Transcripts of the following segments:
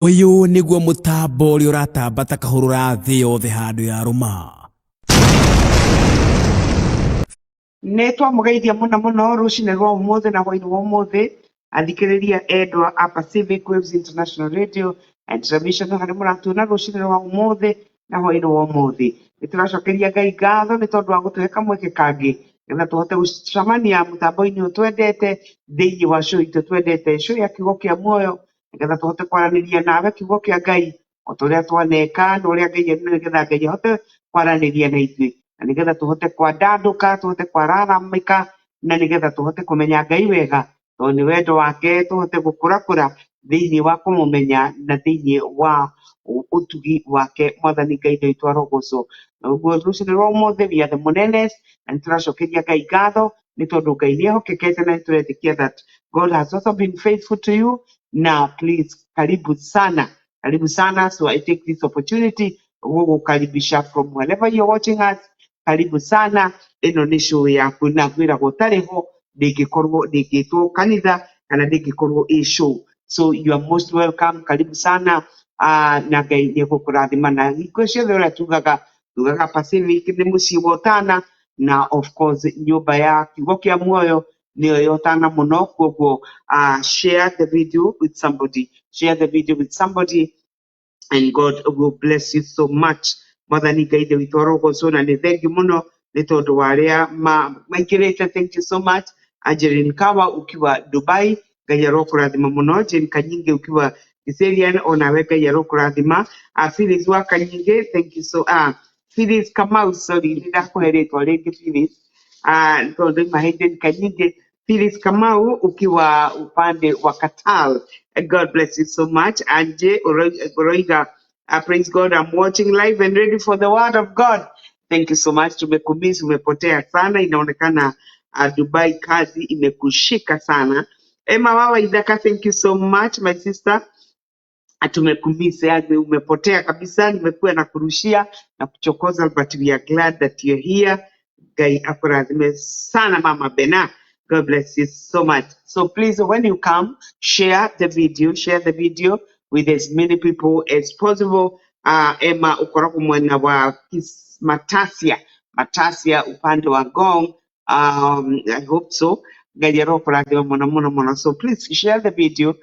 Uyu niguo mutambo uria uratambata kahurura thi yothe handu ya ruma. Netwa mugeithia muno rucine rwa umuthi na hwaini wa umuthi athikiriria endwa a Pacific Waves International Radio and Television hari muratuna rucine rwa umuthi na hwaini wa umuthi nituracokeria Ngai ngatho ni tondu wa gutuhe kamweke kangi getha tuhote gucemania mutambo-ini uyu twendete thiini wa show itu twendete show ya kiugo kia muoyo getha tuhote kwaraniria nawe kiugo kia Ngai o turia twaneka na uria Ngai ni getha Ngai ahote kwaraniria na ithui na nigetha tuhote kwandanduka tuhote kwararamika na nigetha tuhote kumenya Ngai wega tondu ni wendo wake tuhote gukurakura thiini wa kumumenya na thiini wa utugi wake mwathani Ngai witũ arogocwo na uguo rucini rwa umuthi we are the Munenes na nituracokeria Ngai ngatho ni tondu Ngai ni ehokekete na nitũretikia that God has also been faithful to you. Now please karibu sana, so I take this opportunity kukukaribisha from wherever you're watching us. Karibu sana, ino ni show yaku na gwiragwo tariho ndingikorwo ndingitwo kanitha kana ndingikorwo i show, so you are most welcome. Karibu sana na Ngai ni gukurathima na hingo ciothe uria tugaga Pacific ni mucii wa utana na of course nyumba ya kiugo kia muoyo niyo yotana muno koguo share the video with somebody and God will bless you so much. Mwathani Ngai witũ arogocwo na nĩ thengi mũno nĩ tondũ wa arĩa maingĩrĩte. Thank you so much. Angeline Kawa ukiwa Dubai, Ngai arokũrathima mũno. Jane Kanyinge ukiwa Giserian, onawe Ngai arokũrathima. Phyllis wa Kanyinge, thank you so Phyllis Kamau, sorry ndakũhe rĩtwa rĩngĩ Phyllis tondũ mahĩndĩ Kanyinge. Phyllis Kamau ukiwa upande wa Qatar. God bless you so much. Anje Oroiga, praise God, I'm watching live and ready for the word of God. Thank you so much. Tumekumisi, umepotea sana. Inaonekana Dubai kazi imekushika sana. Emma Wawa Idaka, thank you so much my sister. Tumekumisi, umepotea kabisa. Nimekuwa na kurushia na kuchokoza, but we are glad that you're here. Gai akurazime sana Mama Bena. God bless you so much. So please, when you come, share the video with as many people as possible. Emma ukorako mwana wa Matasia upande wa Gong. I hope so. So please share the video.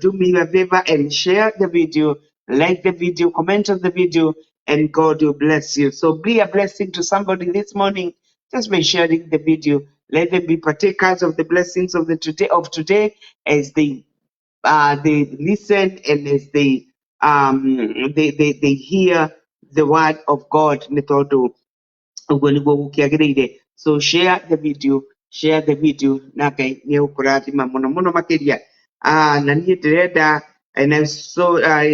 Do me a favor and share the video, like the video, comment on the video, and God will bless you. So be a blessing to somebody this morning just by sharing the video. Let them be partakers of the blessings of today as they listen and as they hear the word of God. So share the video na Ngai ni ukurathima muno makiria na niĩ ndĩrenda, and I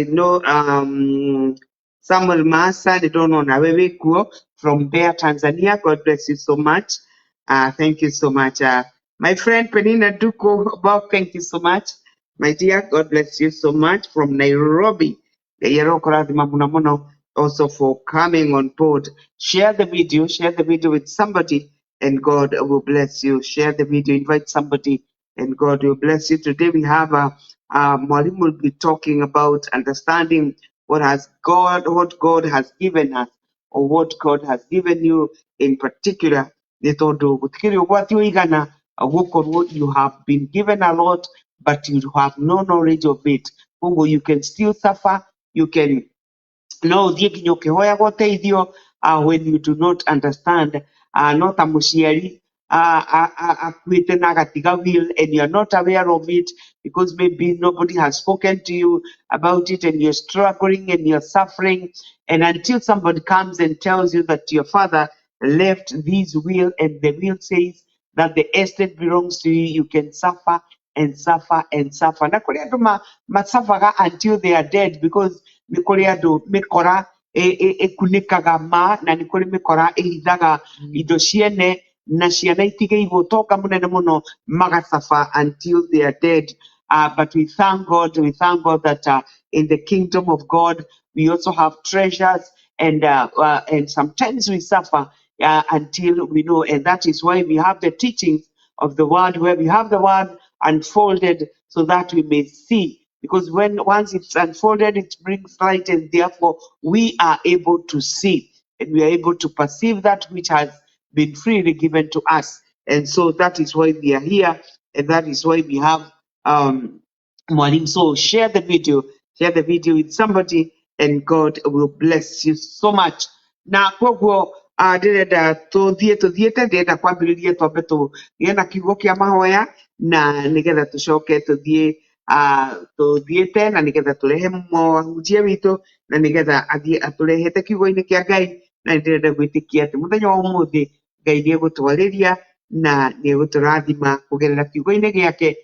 know Samuel Masa ndona nawe wĩ kuo from Mbeya, Tanzania. God bless you so much. Thank you so much. My friend Penina Duko, Bob, thank you so much. My dear, God bless you so much from Nairobi. Also for coming on board. Share the video with somebody and God will bless you. Share the video, invite somebody and God will bless you. Today we have Mwalimu will be talking about understanding what God has given us, or what God has given you in particular. You have been given a lot, but you have no knowledge of it. You can still suffer. You can know when you do not understand. Not a mushiari will, and you're not aware of it because maybe nobody has spoken to you about it, and you're struggling and you're suffering, and until somebody comes and tells you that your father left this will and the will says that the estate belongs to you, you can suffer and suffer and suffer. Na kuri andu masuffer until they are dead, because ni kuri andu mikora ekunikaga ma na ni kuri mikora ihithaga indo ciene na ciana itigeirwo toka munene muno magasafa until they are dead. But we thank God that in the kingdom of God we also have treasures, and sometimes we suffer until we know, and that is why we have the teachings of the word, where we have the word unfolded so that we may see because once it's unfolded, it brings light, and therefore we are able to see and we are able to perceive that which has been freely given to us. And so that is why we are here, and that is why we have Mwalim. So share the video with somebody, and God will bless you so much. Na kwoguo ndirenda tuthiete ndirenda kwambiriria twambe tugĩe na kiugo kia mahoya, na nigetha tucoke tuthiete na nigetha turehe mũhunjia witũ, na nigetha athiĩ aturehete kiugo-inĩ kia Ngai. Na ndirenda gwĩtĩkia atĩ mũthenya wa ũmũthĩ Ngai nĩegũtwarĩria na nĩegũtũrathima kũgerera kiugo-inĩ gĩake,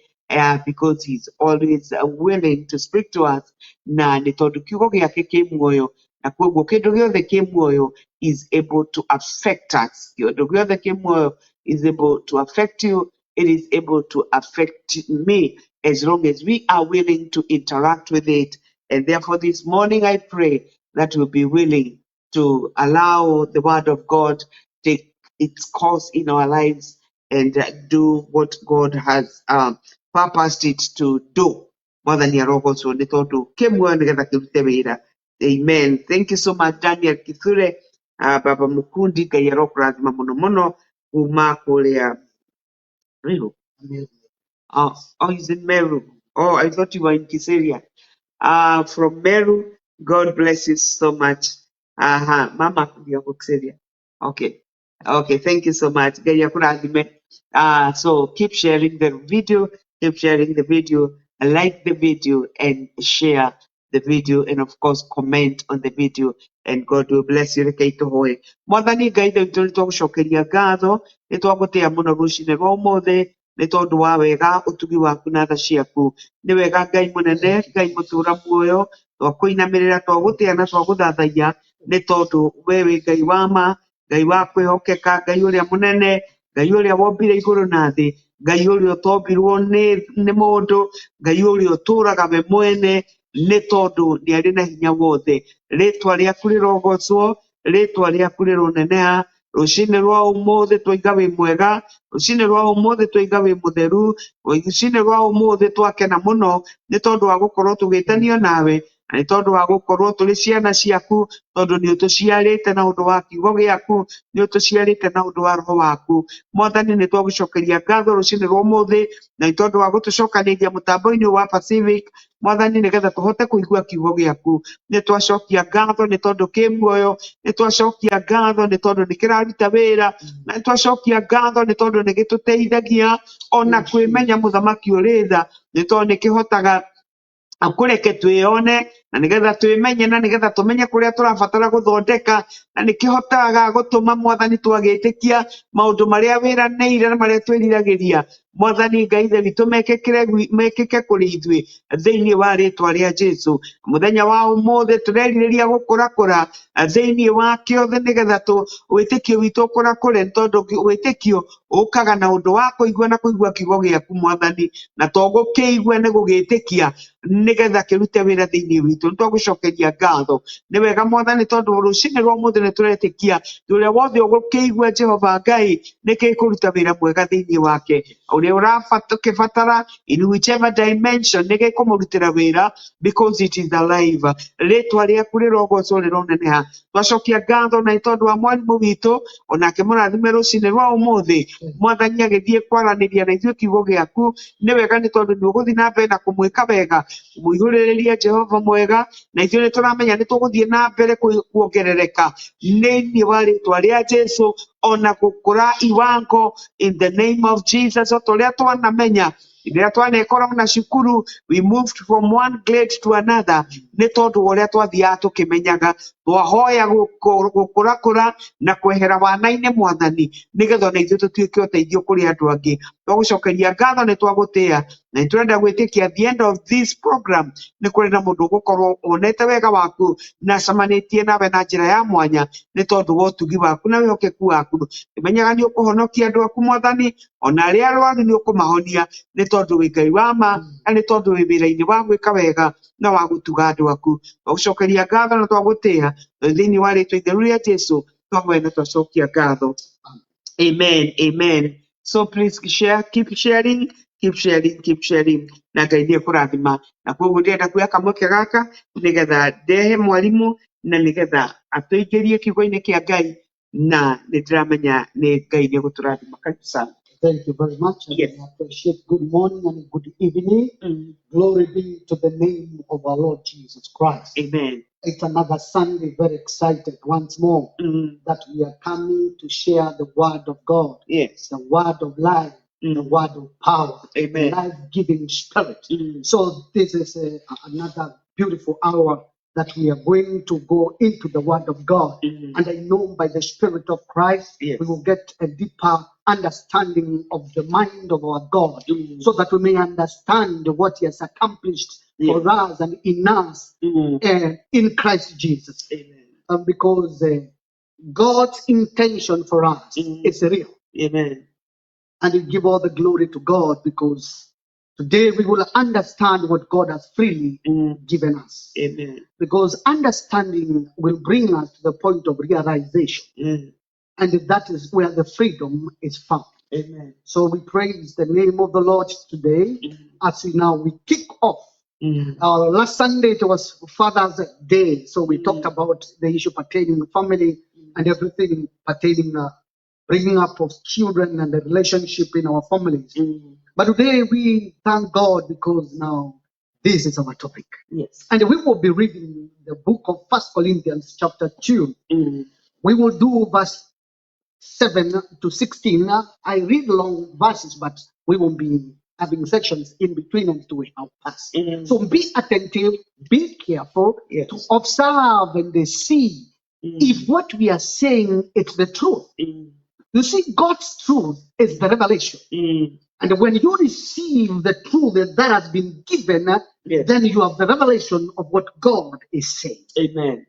because he's always willing to speak to us, na nĩ tondũ kiugo gĩake kĩ muoyo, na kwoguo kĩndũ gĩothe kĩ muoyo is able to affect us. Kĩndũ gĩothe kĩ muoyo is able to affect you. It is able to affect me as long as we are willing to interact with it. And therefore this morning I pray that we'll be willing to allow the word of God take its course in our lives and do what God has purposed it to do. Mwathani arogoco nĩ tondũ kĩ muoyo nĩgetha kĩrute wĩra. Amen. Thank you so much, Daniel Kithure. Baba Mukundi, Ngai arokũrathima mũno mũno kuma kũrĩa Meru. Oh, he's in Meru. Oh, I thought you were in Kiseria. From Meru, God bless you so much. Mama kudia Kiseria. Okay. Okay, thank you so much. Ngai akũrathime. So keep sharing the video, like the video, and share the video, and of course comment on the video, and God will bless you. Rekei tũhoe. Mwathani Ngai witũ nĩtwagũcokeria ngatho, nĩtwagũtĩĩa mũno rũcinĩ rwa ũmũthĩ nĩ tondũ wa wega ũtugi waku na tha ciaku. Nĩ wega Ngai mũnene, Ngai mũtũũra muoyo, twakũinamĩrĩra, twagũtĩĩa na twagũthathaiya nĩ tondũ we wĩ Ngai wa ma, Ngai wa kwĩhokeka, Ngai ũrĩa mũnene, Ngai ũrĩa wombire igũrũ na thĩ, Ngai ũrĩa ũtombirwo nĩ mũndũ, Ngai ũrĩa ũtũũraga we mwene, nĩ tondũ nĩ arĩ na hinya wothe. Rĩtwa rĩaku rĩrogocwo, rĩtwa rĩaku rĩroneneha. Rũcinĩ rwa ũmũthĩ twaigua wĩ mwega, rũcinĩ rwa ũmũthĩ twaigua wĩ mũtheru, rũcinĩ rwa ũmũthĩ twakena mũno nĩ tondũ wa gũkorwo tũgĩtanio nawe, na nĩ tondũ wa gũkorwo tũrĩ ciana ciaku, tondũ nĩ ũtũciarĩte na ũndũ wa kiugo gĩaku, nĩ ũtũciarĩte na ũndũ wa roho waku. Mwathani nĩ twagũcokeria ngatho rũcinĩ rwa ũmũthĩ, na nĩ tondũ wa gũtũcokanĩria mũtambo-inĩ wa Pacific. Mwathani nĩgetha tũhote kũigua kiugo gĩaku, nĩ twacokia ngatho nĩ tondũ kĩ muoyo, nĩ twacokia ngatho nĩ tondũ nĩ kĩraruta wĩra, na nĩ twacokia ngatho nĩ tondũ nĩ gĩtũteithagia ona kwĩmenya mũthamaki ũrĩ tha, nĩ tondũ nĩ kĩhotaga akũreke twĩone na nĩgetha twĩmenye, na nĩgetha tũmenye kũrĩa tũrabatara gũthondeka, na nĩ kĩhotaga gũtũma Mwathani twagĩtĩkia maũndũ marĩa wĩranĩire na marĩa twĩriragĩria. Mwathani Ngai ithe witũ mekĩke kũrĩ ithuĩ thĩinĩ wa rĩtwa rĩa Jesũ. Mũthenya wa ũmũthĩ tũrerirĩria gũkũrakũra thĩinĩ wa kĩothe, nĩgetha wĩtĩkio witũ ũkũrakũre, nĩ tondũ wĩtĩkio ũkaga na ũndũ wa kũigua na kũigua kiugo gĩaku Mwathani, na to gũkĩigua nĩ gũgĩtĩkia nĩgetha kĩrute wĩra thĩinĩ witũ. Nĩ twagũcokeria ngatho. Nĩ wega Mwathani tondũ rũcinĩ rwa ũmũthĩ nĩ tũretĩkia ũrĩa wothe ũgũkĩigua Jehova Ngai nĩ gĩkũruta wĩra mwega thĩinĩ wake. Ũrĩa ũrakĩbatara in whichever dimension nĩ gĩkũmũrutĩra wĩra, because it is alive. Rĩtwa rĩaku rĩrogocwo rĩroneneha. Twacokia ngatho na tondũ wa mwarimũ witũ, onake mũrathime rũcinĩ rwa ũmũthĩ, Mwathani agĩthiĩ kwaranĩria na ithuĩ kiugo gĩaku. Nĩ wega nĩ tondũ nĩ ũgũthiĩ na mbere na kũmwĩka wega, kũmũihũrĩrĩria Jehova mwega, na ithuĩ nĩ tũramenya nĩ tũgũthiĩ na mbere kuongerereka thĩinĩ wa rĩtwa rĩa Jesũ, ona gũkũra iwango in the name of Jesus. Otorĩa twanamenya rĩrĩa twanekora na cukuru, we moved from one grade to another, nĩ tondũ ũrĩa twathiaga tũkĩmenyaga, twahoya gũkũrakũra na kwehera wana-inĩ Mwathani, nĩgetha ona ithuĩ tũtuĩke ũteithio kũrĩ andũ angĩ. Twagũcokeria ngatho, nĩ twagũtĩĩa, na nĩ tũrenda gwĩtĩkia at the end of this program nĩ kũrĩ na mũndũ ũgũkorwo onete wega waku na acemanĩtie nawe na njĩra ya mwanya, nĩ tondũ wa ũtugi waku na wĩhokeku waku. Tũmenyaga nĩ ũkũhonokia andũ aku Mwathani, ona arĩa arwaru nĩ ũkũmahonia, nĩ tondũ wĩ Ngai wa ma, na nĩ tondũ wĩ wĩra-inĩ wa gwĩka wega na wa gũtuga andũ aku. Twagũcokeria ngatho na twagũtĩĩa thĩinĩ wa rĩtwa itheru rĩa Jesũ, twahoya na twacokia ngatho. Amen, amen. So please share, keep sharing keep sharing na Ngai nĩ kũrathima na koguo ndĩrenda kuoya kamweke gaka nĩgetha ndehe mwalimu na nĩgetha atũingĩrie kiugo-inĩ kĩa Ngai na nĩndĩramenya nĩ Ngai nĩ gũtũrathima. Karibu sana. Thank you very much. Yes. I appreciate good morning and good evening. Glory be to the name of our Lord Jesus Christ. Amen. It's another Sunday, very excited once more that we are coming to share the word of God. Yes. The word of life, the word of power, Amen. life-giving spirit. So this is another beautiful hour that we are going to go into the word of God. And I know by the Spirit of Christ, Yes. we will get a deeper understanding of the mind of our God, so that we may understand what He has accomplished for us and in us in Christ Jesus. Amen. Because God's intention for us is real. Amen. And we give all the glory to God, because today we will understand what God has freely given us. Amen. Because understanding will bring us to the point of realization. And that is where the freedom is found. Amen. So we praise the name of the Lord today as we kick off. Our last Sunday it was Father's Day, so we talked about the issue pertaining to family and everything pertaining bringing up of children and the relationship in our families. But today we thank God because now this is our topic. Yes. And we will be reading the book of 1 Corinthians chapter 2. We will do verse 7 to 16. I read long verses, but we won't be having sections in between, and it will help us. So be attentive, be careful to observe and see if what we are saying is the truth. You see, God's truth is the revelation. And when you receive the truth that has been given, then you have the revelation of what God is saying. Amen.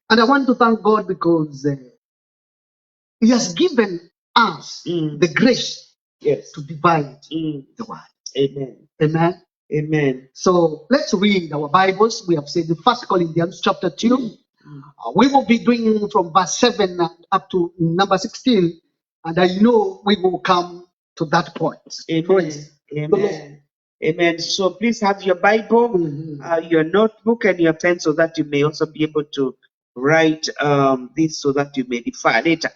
And I want to thank God because He has given us the grace to divide the word. Amen. Amen. Amen. So let's read our Bibles. We have said the 1 Corinthians chapter 2. We will be doing from verse 7 up to number 16. And I know we will come to that point. Amen. Praise the Lord. Amen. Amen. So please have your Bible, your notebook, and your pen, so that you may also be able to write this, so that you may refer later.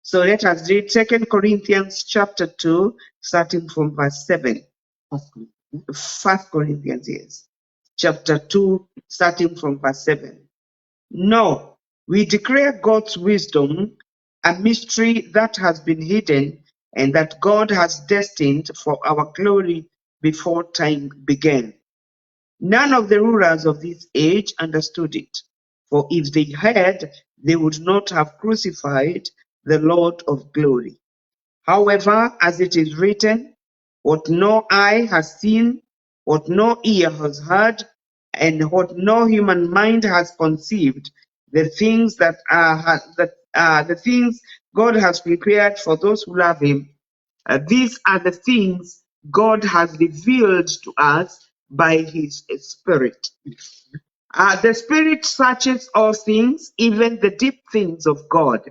So let us read 2 Corinthians chapter 2, starting from verse 7. 1 Corinthians, yes. Chapter 2, starting from verse 7. No, we declare God's wisdom, a mystery that has been hidden and that God has destined for our glory before time began. None of the rulers of this age understood it, for if they had, they would not have crucified the Lord of glory. However, as it is written, what no eye has seen, what no ear has heard, and what no human mind has conceived, the things the things God has prepared for those who love Him. These are the things God has revealed to us by His Spirit. The Spirit searches all things, even the deep things of God.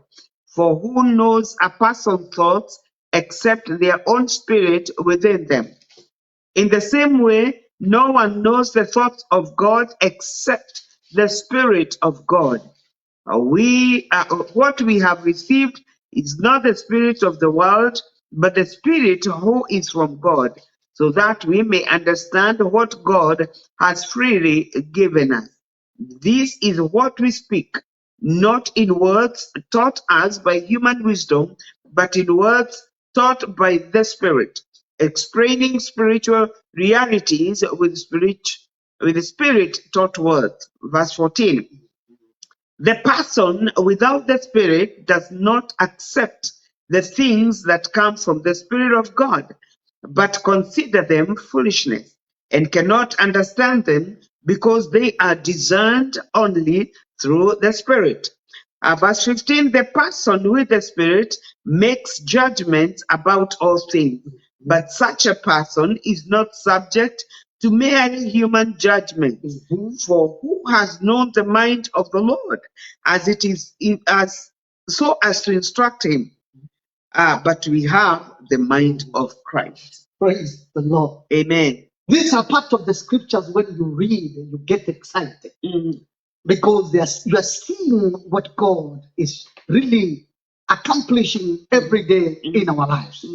For who knows a person's thoughts except their own spirit within them? In the same way, no one knows the thoughts of God except the Spirit of God. What we have received is not the spirit of the world, but the Spirit who is from God, so that we may understand what God has freely given us. This is what we speak, not in words taught us by human wisdom, but in words taught by the Spirit, explaining spiritual realities with spirit taught words. Verse 14. The person without the Spirit does not accept the things that come from the Spirit of God, but consider them foolishness, and cannot understand them, because they are discerned only through the Spirit. Verse 15, the person with the Spirit makes judgments about all things, but such a person is not subject to merely human judgment. For who has known the mind of the Lord as it is so as to instruct him? But we have the mind of Christ. Praise the Lord. Amen. These are part of the scriptures when you read and you get excited because you are seeing what God is really accomplishing every day in our lives.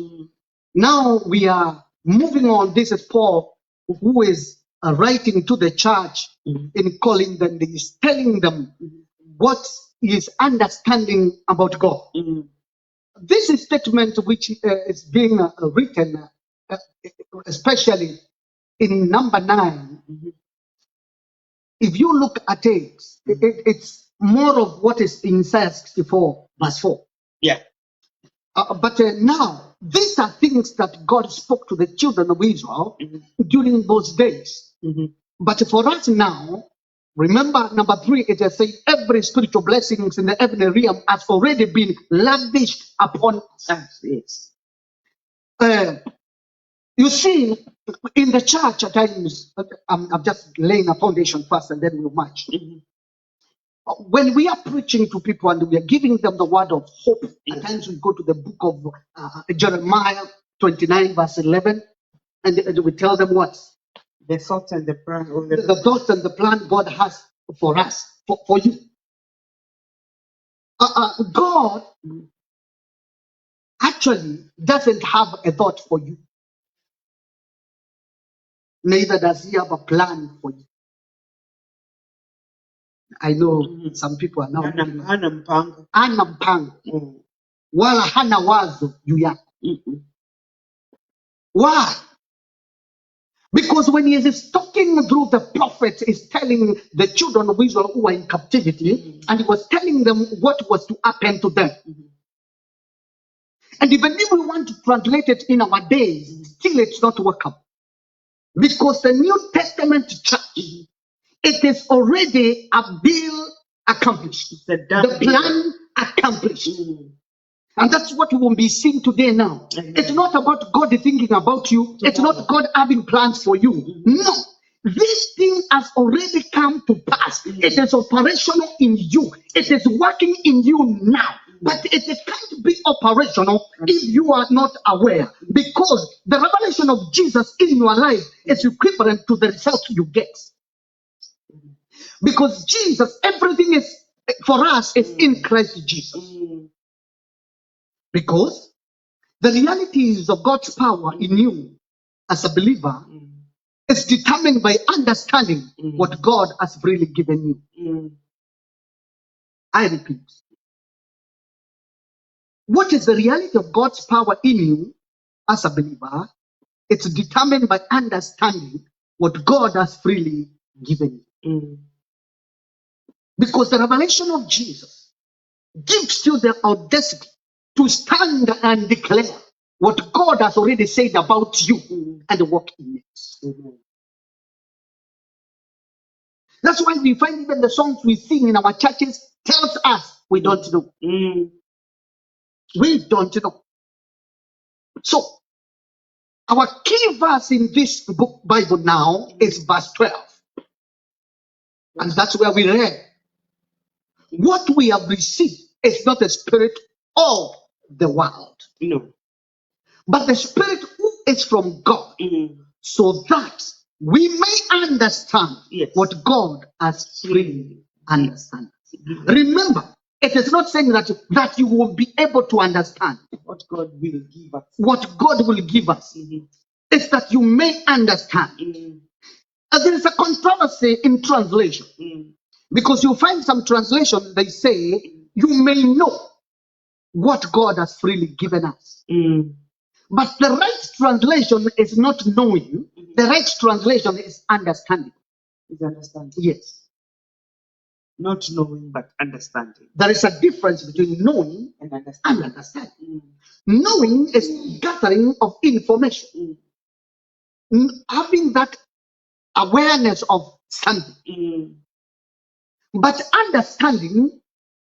Now we are moving on. This is Paul, who is writing to the church in calling them. He is telling them what he is understanding about God. This is statement which is being written, especially in number 9. If you look at it, it's more of what is in Isaiah 64, verse 4. Yeah. But now, these are things that God spoke to the children of Israel during those days. But for us now, remember number 3, it has said every spiritual blessings in the heavenly realm has already been lavished upon us. Yes. You see, in the church at times, I'm just laying a foundation first and then we'll march. When we are preaching to people and we are giving them the word of hope, at times we go to the book of Jeremiah 29, verse 11, and we tell them what? The thoughts and the plan. The thoughts and the plan God has for us, for you. God actually doesn't have a thought for you. Neither does he have a plan for you. I know some people are now Hana mpango. ana mpango wala hana wazo juu yako. Why? Because when he is talking through the prophets, he's telling the children of Israel who are in captivity, and he was telling them what was to happen to them. And even if we want to translate it in our days, still it's not workable. Because the New Testament church, it is already a bill accomplished. The plan accomplished. And that's what we will be seeing today now. It's not about God thinking about you. It's not God having plans for you. No. This thing has already come to pass. It is operational in you. It is working in you now. But it can't be operational if you are not aware. Because the revelation of Jesus in your life is equivalent to the result you get. Because Jesus, everything is for us is in Christ Jesus. Because the realities of God's power in you as a believer is determined by understanding what God has really given you. I repeat. What is the reality of God's power in you as a believer? It's determined by understanding what God has freely given you. Because the revelation of Jesus gives you the audacity to stand and declare what God has already said about you and walk in it. That's why we find even the songs we sing in our churches tells us we don't know. We don't know. So, our key verse in this book Bible now is verse 12. And that's where we read. What we have received is not the spirit of the world. No. But the spirit who is from God. So that we may understand what God has freely understand. Remember, it is not saying that you will be able to understand What God will give us. what God will give us. It's that you may understand. There is a controversy in translation. Because you find some translation, they say, you may know what God has freely given us. But the right translation is not knowing. The right translation is understanding. Is understanding. Yes. Not knowing, but understanding. There is a difference between knowing And and understanding. understanding. Knowing is gathering of information. Having that awareness of something. But understanding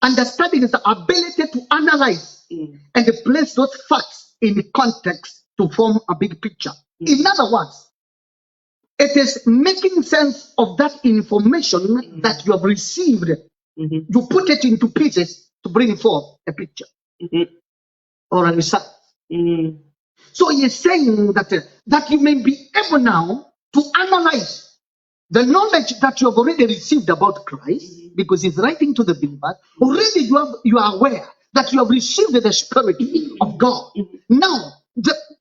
is the ability to analyze and place those facts in context to form a big picture. In other words, it is making sense of that information that you have received. You put it into pieces to bring forth a picture or a result. So he is saying that you may be able now to analyze the knowledge that you have already received about Christ, because he's writing to the believers. Already you are aware that you have received the Spirit of God. Now,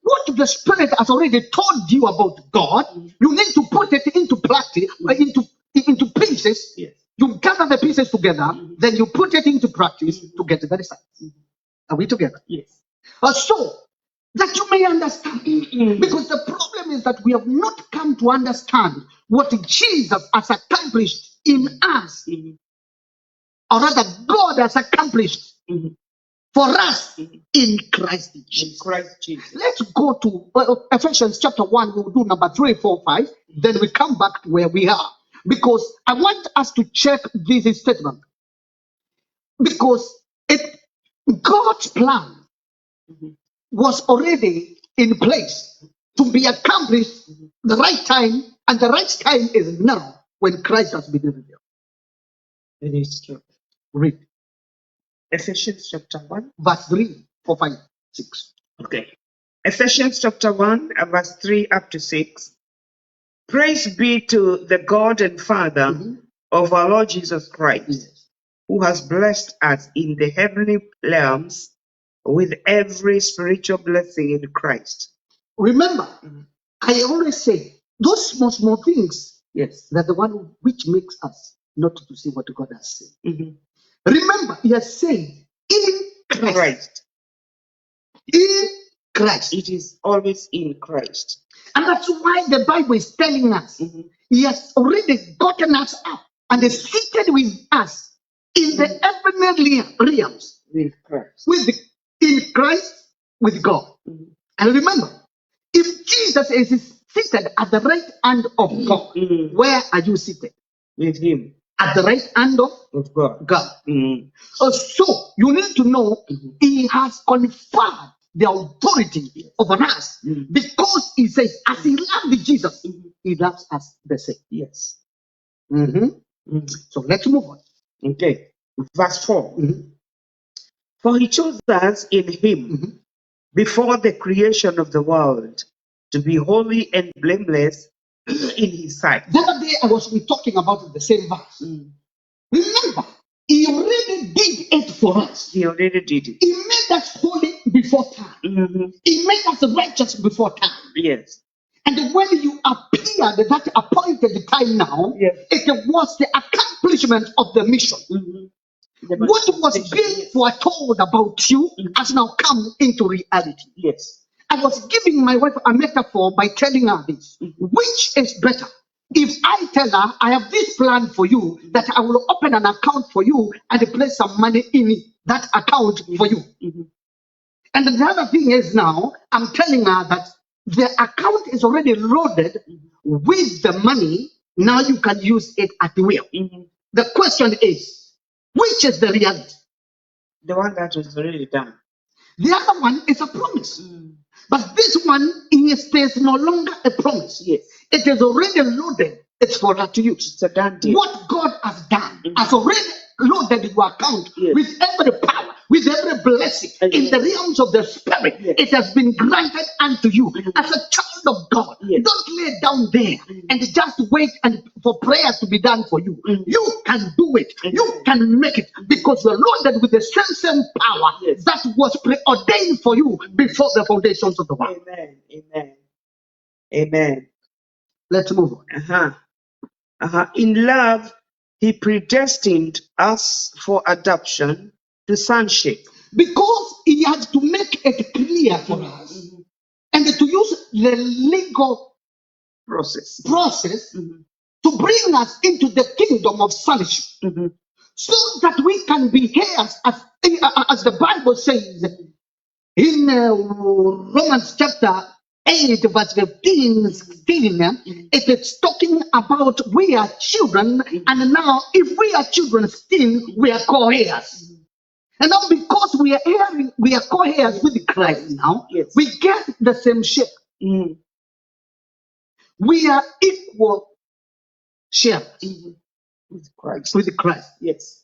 what the Spirit has already told you about God, you need to put it into practice, into pieces. Yes. You gather the pieces together, then you put it into practice to get the results. Are we together? Yes. So that you may understand. Because the problem is that we have not come to understand what Jesus has accomplished in us, or rather, God has accomplished for us in Christ Jesus. In Christ Jesus. Let's go to Ephesians chapter 1. We'll do number 3, 4, 5. Then we come back to where we are. Because I want us to check this statement. Because God's plan was already in place to be accomplished the right time, and the right time is now when Christ has been revealed. It is true. Read Ephesians chapter 1. verse 3, 4, 5, 6. Okay. Ephesians chapter 1, verse 3 up to 6. Praise be to the God and Father of our Lord Jesus Christ, who has blessed us in the heavenly realms with every spiritual blessing in Christ. Remember, I always say those small things, Yes. they're the one which makes us not to see what God has said. Mhm. Remember, he has said in Christ. Christ. In Christ. It is always in Christ. And that's why the Bible is telling us he has already gotten us up and is seated with us in the heavenly realms With Christ. in Christ with God. And remember, if Jesus is seated at the right hand of God, where are you seated? With him. At the right hand Of God. God. So you need to know he has conferred the authority over us because he says, as he loved Jesus, he loves us the same. Yes. So let's move on. Okay. Verse 4. For he chose us in him before the creation of the world to be holy and blameless in his sight. The other day I was talking about the same verse. Remember, he already did it for us. He already did it. He made us holy before time. He made us righteous before time. Yes. And when you appeared at that appointed time now, Yes. it was the accomplishment of the mission. What was being foretold about you has now come into reality. Yes. I was giving my wife a metaphor by telling her this. Which is better? If I tell her, I have this plan for you, that I will open an account for you and place some money in that account for you. And the other thing is now, I'm telling her that the account is already loaded with the money. Now you can use it at will. The question is, which is the reality? The one that was already done. The other one is a promise. But this one there's no longer a promise. Yes. It is already loaded. It's for her to use. It's a done deal. What God has done has already loaded your account with every power, with every blessing in the realms of the Spirit. It has been granted unto you as a child of God. Don't lay down there and just wait and for prayers to be done for you. You can do it. You can make it because you're loaded with the same power that was preordained for you before the foundations of the world. Amen. Amen. Amen. Let's move on. In love, he predestined us for adoption to sonship. Because he had to make it clear for us and to use the legal Process. to bring us into the kingdom of sonship, so that we can be heirs, as the Bible says in Romans chapter 8, verse 15, 16, it is talking about we are children, and now if we are children still, we are co-heirs. And now because we are co-heirs with Christ now, we get the same shape. We are equal shares With Christ. with Christ. Yes.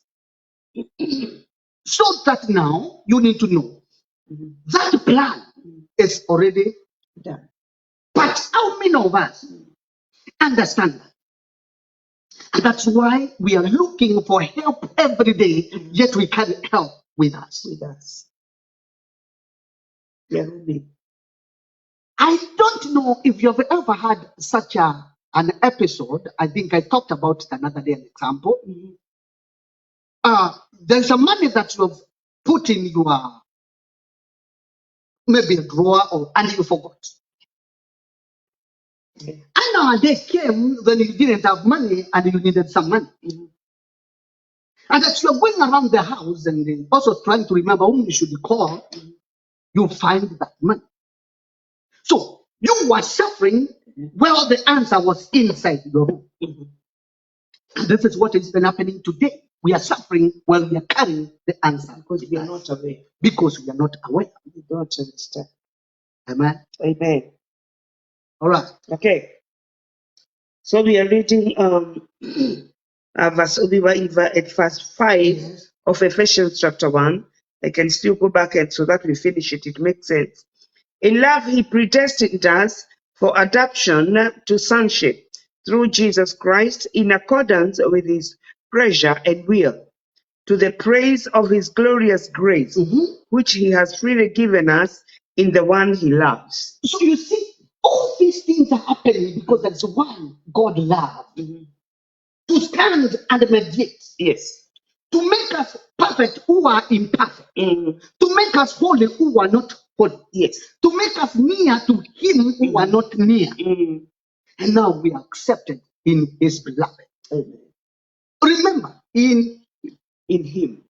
So that now you need to know that plan is already Done. But how many of us understand that? And that's why we are looking for help every day, yet we can't help with us. With us. Yeah, really. I don't know if you've ever had such an episode. I think I talked about it another day, an example. There's a money that you've put in your maybe a drawer and you forgot. Yeah. And now a day came when you didn't have money and you needed some money. And as you're going around the house and also trying to remember whom you should call, you find that money. So you were suffering while the answer was inside your room. And this is what has been happening today. We are suffering while we are carrying the answer. Because we are not aware. Because we are not aware. We don't understand. Amen. Amen. All right. Okay. So we are reading we were at verse 5 of Ephesians chapter 1. I can still go back and so that we finish it. It makes sense. In love, he predestined us for adoption to sonship through Jesus Christ in accordance with his pleasure and will, to the praise of his glorious grace, which he has freely given us in the one he loves. So you see, all these things are happening because there's one God loved to stand and mediate. Yes. To make us perfect who are imperfect. To make us holy who are not holy. Yes. To make us near to him who are not near. And now we are accepted in his beloved. Remember, in him.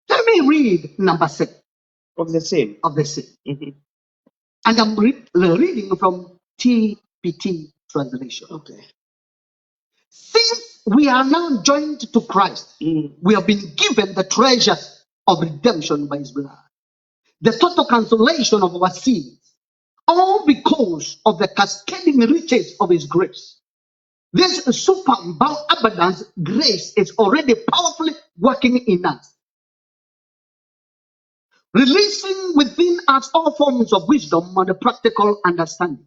Let me read number 7 Of the same. of the same. And I'm reading from TPT translation. Okay. Since we are now joined to Christ, we have been given the treasures of redemption by his blood, the total cancellation of our sins, all because of the cascading riches of his grace. This superabundant grace is already powerfully working in us, releasing within us all forms of wisdom and practical understanding.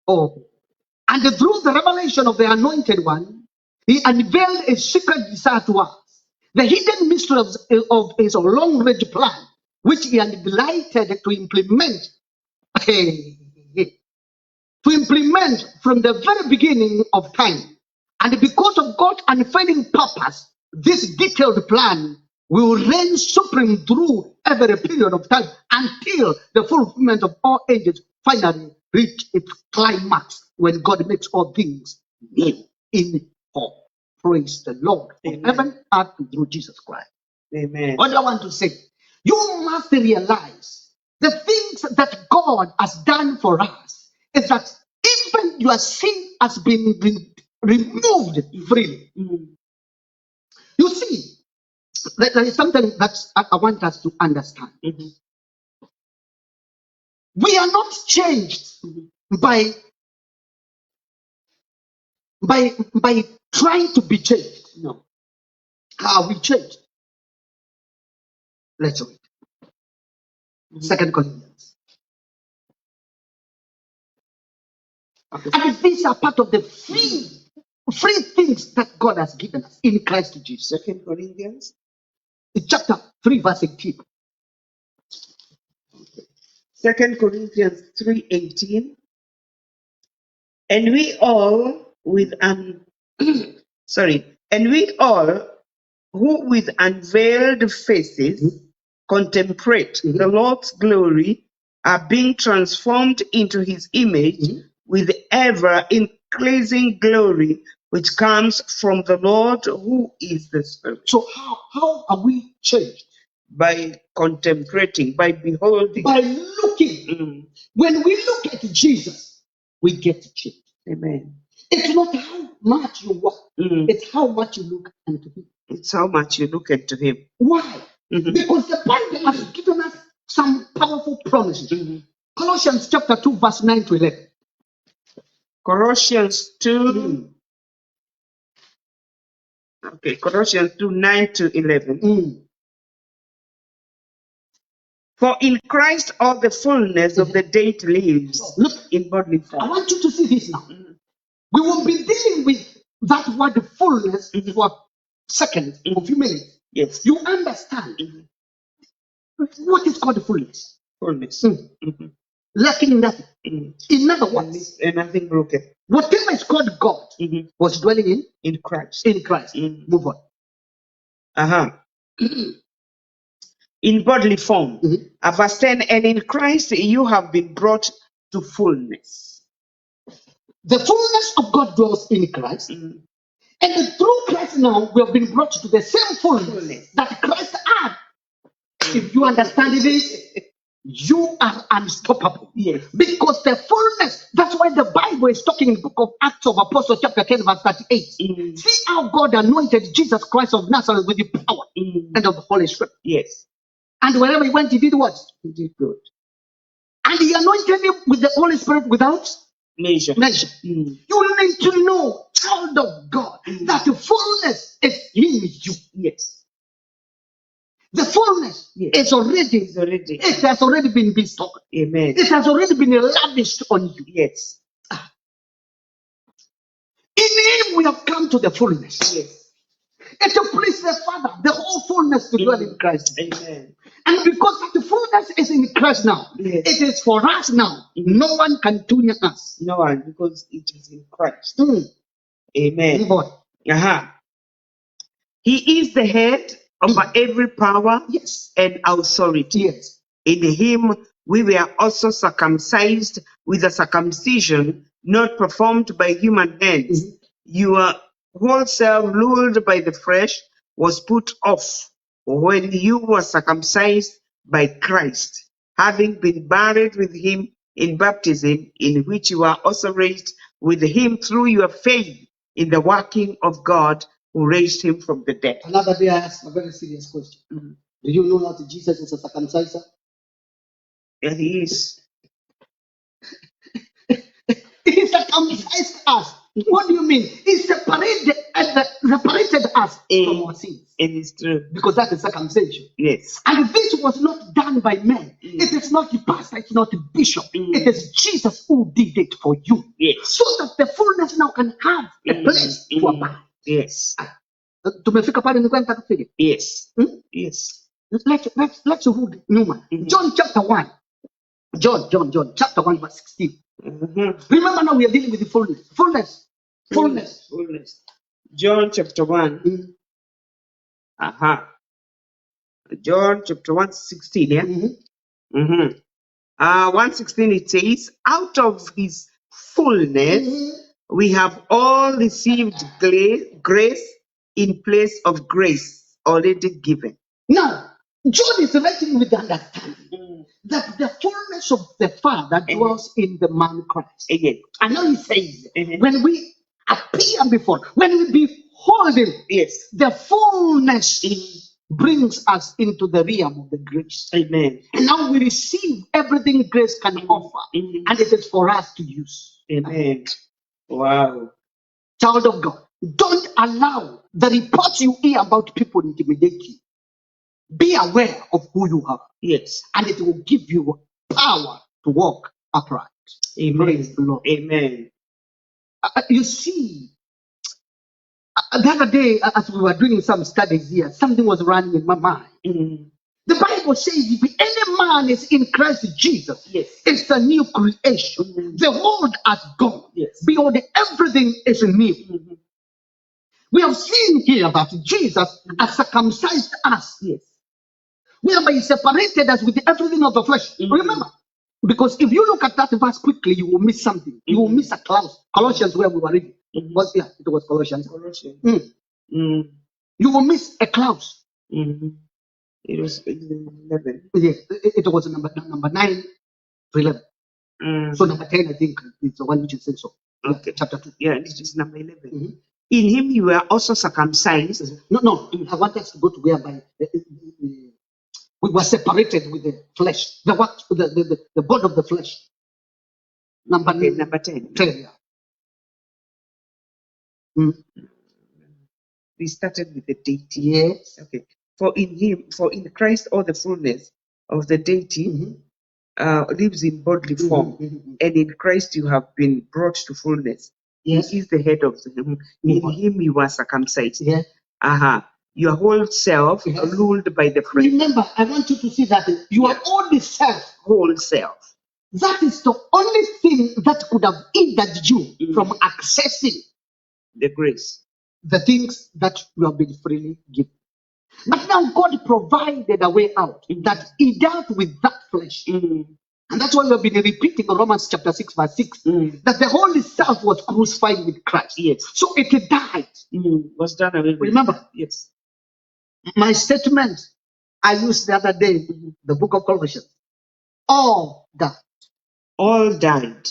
And through the revelation of the Anointed One, he unveiled a secret desire to us, the hidden mystery of his long-range plan, which he had delighted to implement from the very beginning of time. And because of God's unfailing purpose, this detailed plan will reign supreme through every period of time until the fulfillment of all ages finally reach its climax when God makes all things new in all. Praise the Lord. From heaven, earth, through Jesus Christ. Amen. What do I want to say? You must realize the things that God has done for us is that even your sin has been removed freely. You see, there is something that I want us to understand. We are not changed by trying to be changed. No. How are we changed? Let's read. 2 Corinthians. And these are part of the free things that God has given us in Christ Jesus. 2 Corinthians. In chapter 3, verse 18. 2 Corinthians 3:18. And we all with and we all who with unveiled faces contemplate the Lord's glory are being transformed into his image with ever increasing glory which comes from the Lord who is the Spirit. So how are we changed? By contemplating, by beholding. By looking. When we look at Jesus, we get changed. Amen. It's not how much you walk, it's how much you look into him. It's how much you look into him. Why? Because the Bible has given us some powerful promises. Colossians chapter 2, verse 9 to 11. Colossians 2. Okay, Colossians 2, 9 to 11. For in Christ all the fullness of the deity lives Look, in bodily I form. want you to see this now. We will be dealing with that word fullness for a second, for a few minutes. Yes. You understand what is called fullness? Fullness. Lacking nothing. In other And words, nothing broken. whatever is called God was dwelling In Christ. in Christ. Move on. In bodily form. Verse 10, and in Christ you have been brought to fullness. The fullness of God dwells in Christ. And through Christ now, we have been brought to the same fullness that Christ had. If you understand this, you are unstoppable. Yes. Because the fullness, that's why the Bible is talking in the book of Acts of Apostles, chapter 10, verse 38. See how God anointed Jesus Christ of Nazareth with the power and of the Holy Spirit. Yes. And wherever he went, he did what? He did good. And he anointed him with the Holy Spirit without Measure. measure. You need to know, child of God, that the fullness is in you. Yes. The fullness is already, it has already been bestowed. Amen. It has already been lavished on you. Yes. In him we have come to the fullness. Yes. It will please the Father, the whole fullness to dwell in Christ. Amen. And because the fullness is in Christ now, Yes. it is for us now. No one can tune us. No one, because it is in Christ. Move Amen. on. He is the head over every power Yes. and authority. Yes. In him we were also circumcised with a circumcision not performed by human hands. Your whole self, ruled by the flesh, was put off when you were circumcised by Christ, having been buried with him in baptism, in which you are also raised with him through your faith in the working of God who raised him from the dead. Another day I asked a very serious question. Do you know that Jesus is a circumciser? And he is. He circumcised us. What do you mean? He separated us from our sins. It is true. Because that is circumcision. Yes. And this was not done by men. It is not the pastor, it's not the bishop. It is Jesus who did it for you. Yes. So that the fullness now can have a place to abide. Yes. Tumefika pale nilikuwa nataka kufika. Yes. Yes. Let's read Numa. John chapter 1. John chapter 1 verse 16. Remember now we are dealing with the fullness. Fullness. John chapter 1. John chapter 1, 16, yeah? 1:16 it says, out of his fullness we have all received grace in place of grace already given. Now, John is writing with the understanding that the fullness of the Father dwells in the man Christ. Again. And now he says, when we appear before, when we behold him, Yes. the fullness brings us into the realm of the grace. Amen. And now we receive everything grace can offer, and it is for us to use. Amen. Wow. Child of God, don't allow the reports you hear about people intimidate you. Be aware of who you are. Yes. And it will give you power to walk upright. Amen. Praise the Lord. Amen. You see, the other day, as we were doing some studies here, something was running in my mind. The Bible says if any man is in Christ Jesus, it's a new creation. The old has gone. Behold, everything is new. We have seen here that Jesus has circumcised us. Whereby he separated us with everything of the flesh. Remember? Because if you look at that verse quickly, you will miss something. You will miss a clause. Colossians, where we were reading. It was Colossians. You will miss a clause. It was 11. Yeah, it was number 9 to 11. So number 10, I think, is the one which is so. Okay. Chapter 2. Yeah, this is number 11. In him you were also circumcised. No. I want us to go to whereby we were separated with the flesh. The body of the flesh. Number 10. 10, yeah. We started with the deity. Yes. Okay. For in Christ all the fullness of the deity lives in bodily form, and in Christ you have been brought to fullness. Yes. He is the head of him. In him you were circumcised. Yeah. Your whole self Yes. ruled by the flesh. Remember, I want you to see that your own self, Whole self. that is the only thing that could have hindered you from accessing The grace. the things that you have been freely given. But now God provided a way out, that He dealt with that flesh. And that's why we have been repeating Romans chapter 6, verse 6, that the whole self was crucified with Christ. Yes. So it died. Was done away with. Remember? Yes. My statement I used the other day, the book of Colossians. All died. All died.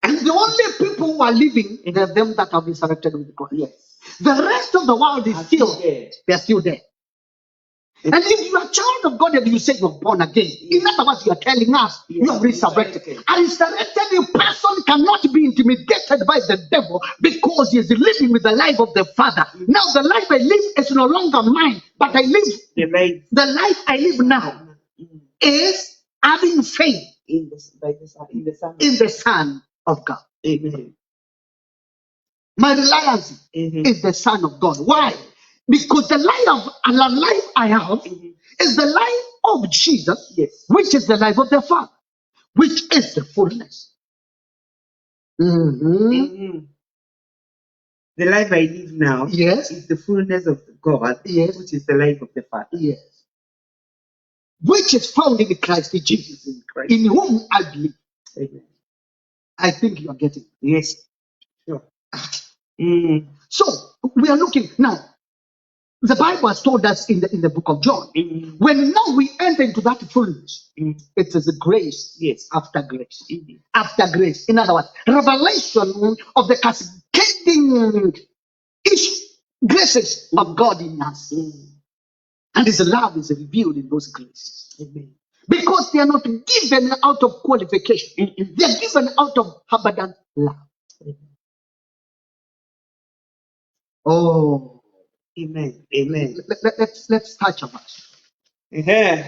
And the only people who are living are them that have been resurrected with Christ. Yes. The rest of the world is still dead. They are still dead. And if you are a child of God and you say you're born again, in other words, you are telling us you are resurrected. A resurrected person cannot be intimidated by the devil because he is living with the life of the Father. Now the life I live is no longer mine, but I live the life I live now is having faith in the Son of God. Amen. My reliance is the Son of God. Why? Because the life I have is the life of Jesus, Yes. which is the life of the Father, which is the fullness. The life I live now Yes. is the fullness of God, Yes. which is the life of the Father. Yes. Which is found in Christ Jesus, in whom I believe. Amen. I think you are getting it. Yes. Sure. So we are looking now. The Bible has told us in the book of John, when now we enter into that fullness, it is grace, Yes. after grace, after grace. In other words, revelation of the cascading graces of God in us, and His love is revealed in those graces. Amen. Because they are not given out of qualification, they are given out of abundant love. Oh, Amen. Amen. Let's touch about it.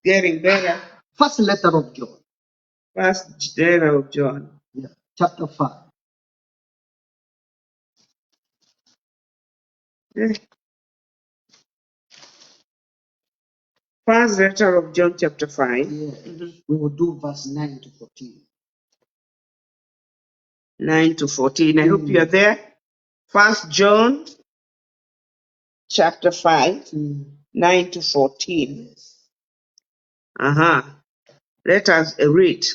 Getting better. First letter of John. First letter of John. Yeah, chapter 5. First letter of John, chapter 5. Yeah. We will do verse 9 to 14. 9 to 14. I hope you are there. First John, chapter 5, 9 to 14. Let us read.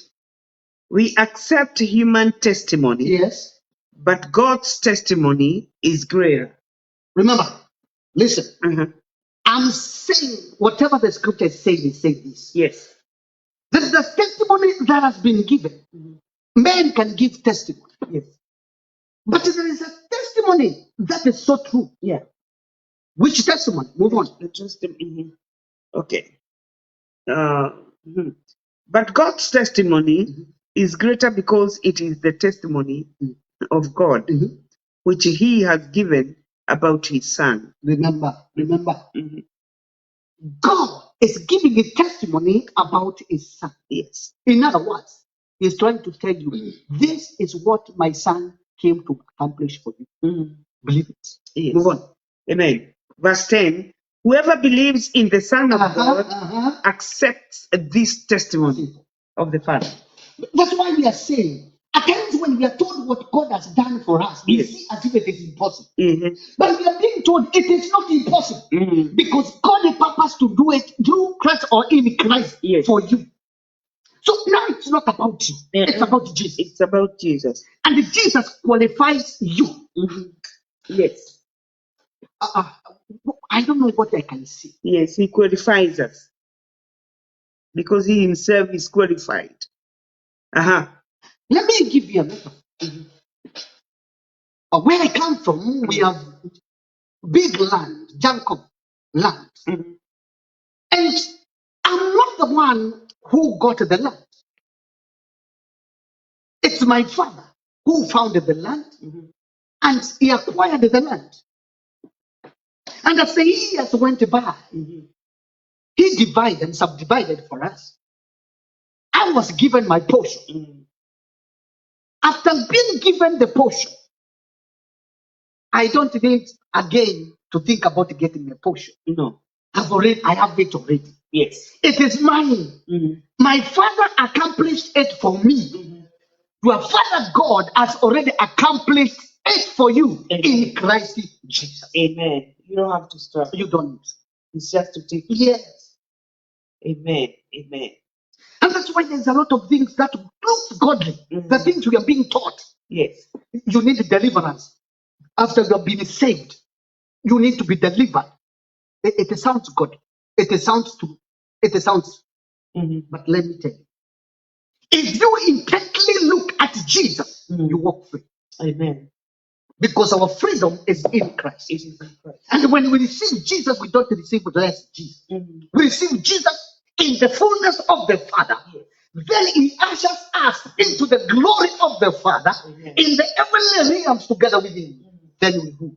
We accept human testimony, Yes. but God's testimony is greater. Remember, listen. I'm saying whatever the scripture is saying this. Yes. There is a testimony that has been given. Men can give testimony. Yes. But there is a testimony that is so true. Yeah. Which testimony? Move on. The testimony. Okay. But God's testimony is greater because it is the testimony of God, which He has given about His Son. Remember. God is giving a testimony about His Son. Yes. In other words, He's trying to tell you, this is what my Son came to accomplish for you. Believe it. Yes. Move on. Amen. Verse 10. Whoever believes in the Son of God accepts this testimony of the Father. That's why we are saying, at times when we are told what God has done for us, we see as if it is impossible. But we are being told it is not impossible because God has purpose to do it through Christ or in Christ for you. So now it's not about you, it's about Jesus. It's about Jesus. And Jesus qualifies you. Yes. I don't know what I can say. Yes, He qualifies us because He Himself is qualified. Let me give you a metaphor. Where I come from, we have big land, junk of land. And I'm not the one who got the land. It's my father who founded the land and he acquired the land. And as the years went by, He divided and subdivided for us. I was given my portion. After being given the portion, I don't need again to think about getting a portion. No. I have it already. Yes. It is mine. My Father accomplished it for me. Your Father God has already accomplished it for you in Christ Jesus. Amen. You don't have to struggle. You don't need. It's just to take. Yes. Amen. Amen. And that's why there's a lot of things that look godly. The things we are being taught. Yes. You need deliverance. After you have been saved, you need to be delivered. It sounds good. It sounds true. It sounds. But let me tell you, if you intently look at Jesus, you walk free. Amen. Because our freedom is in Christ. It is in Christ. And when we receive Jesus, we don't receive less Jesus. We receive Jesus in the fullness of the Father. Then he ushers us into the glory of the Father in the heavenly realms together with him. Then we move.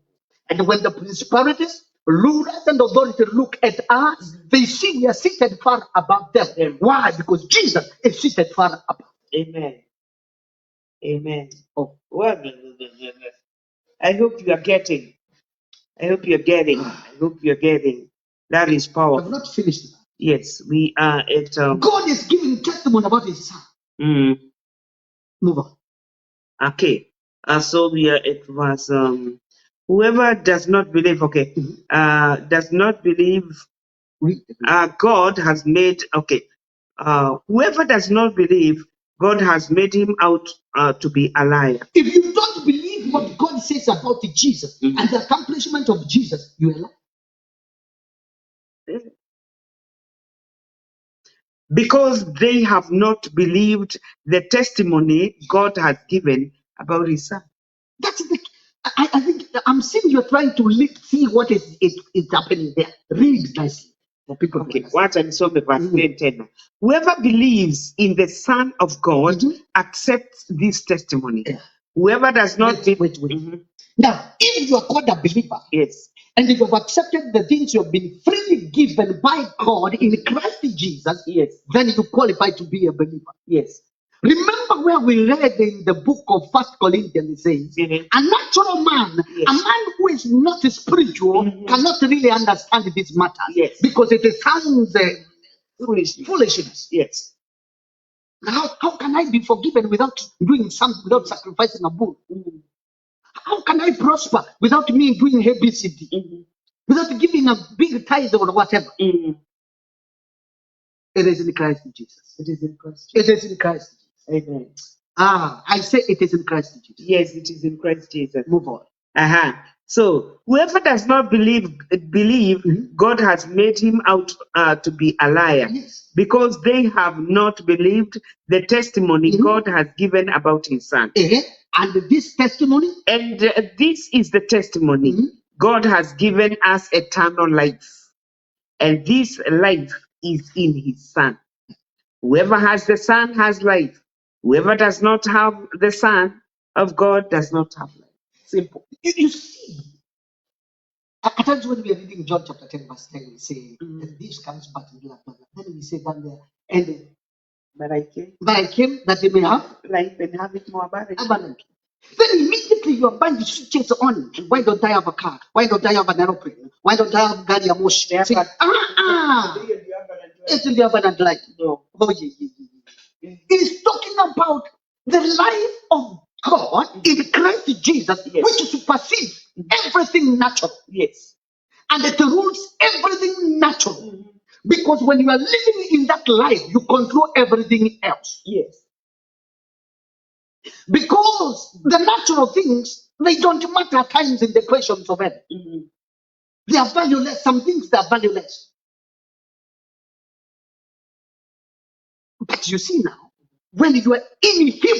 And when the principalities, rulers, and authorities look at us, they see we are seated far above them. Why? Because Jesus is seated far above. Amen. Amen. Oh. Well, I hope you are getting. I hope you're getting. I hope you're getting. That is I've powerful. not finished. Yes, we are at. God is giving testimony about his son. Move on. Okay. So we are at verse. Whoever does not believe, does not believe. God has made. Okay. Whoever does not believe, God has made him out to be a liar. If you don't believe what God says about Jesus and the accomplishment of Jesus, you are lying. Because they have not believed the testimony God has given about his son. That's the. I think I'm seeing you're trying to see what is happening there. Read nicely for people. Okay, watch and so verse 10. Whoever believes in the Son of God accepts this testimony. Whoever does not wait. Now, if you are called a believer, yes, and if you have accepted the things you have been freely given by God in Christ Jesus, yes, then you qualify to be a believer. Yes. Remember where we read in the book of 1 Corinthians, it says, a natural man, a man who is not spiritual, cannot really understand this matter. Yes. Because it sounds foolishness. Yes. How can I be forgiven without doing something, without sacrificing a bull? How can I prosper without me doing ABCD? Without giving a big tithe or whatever? It is in Christ Jesus. It is in Christ Jesus. It is in Christ Jesus. Amen. I say it is in Christ Jesus. Yes, it is in Christ Jesus. Move on. So whoever does not believe, God has made him out to be a liar, because they have not believed the testimony God has given about his son. And this testimony? And this is the testimony. God has given us eternal life. And this life is in his son. Whoever has the son has life. Whoever does not have the Son of God does not have life. Simple. You see, at times when we are reading John chapter 10, verse 10, we say, and this comes back in blood. Then we say down there, and but I came that they may have life and have it more abundantly. Then immediately your mind switches on. Why don't I have a car? Why don't I have an aeroplane? Why don't I have Gari Amosh? It's in the abundant life. No. He's talking about the life of God in Christ Jesus, which supersedes everything natural. Yes. And it rules everything natural. Because when you are living in that life, you control everything else. Yes. Because the natural things, they don't matter at times in the equations of heaven. They are valueless. Some things they are valueless. But you see now, when you are in him,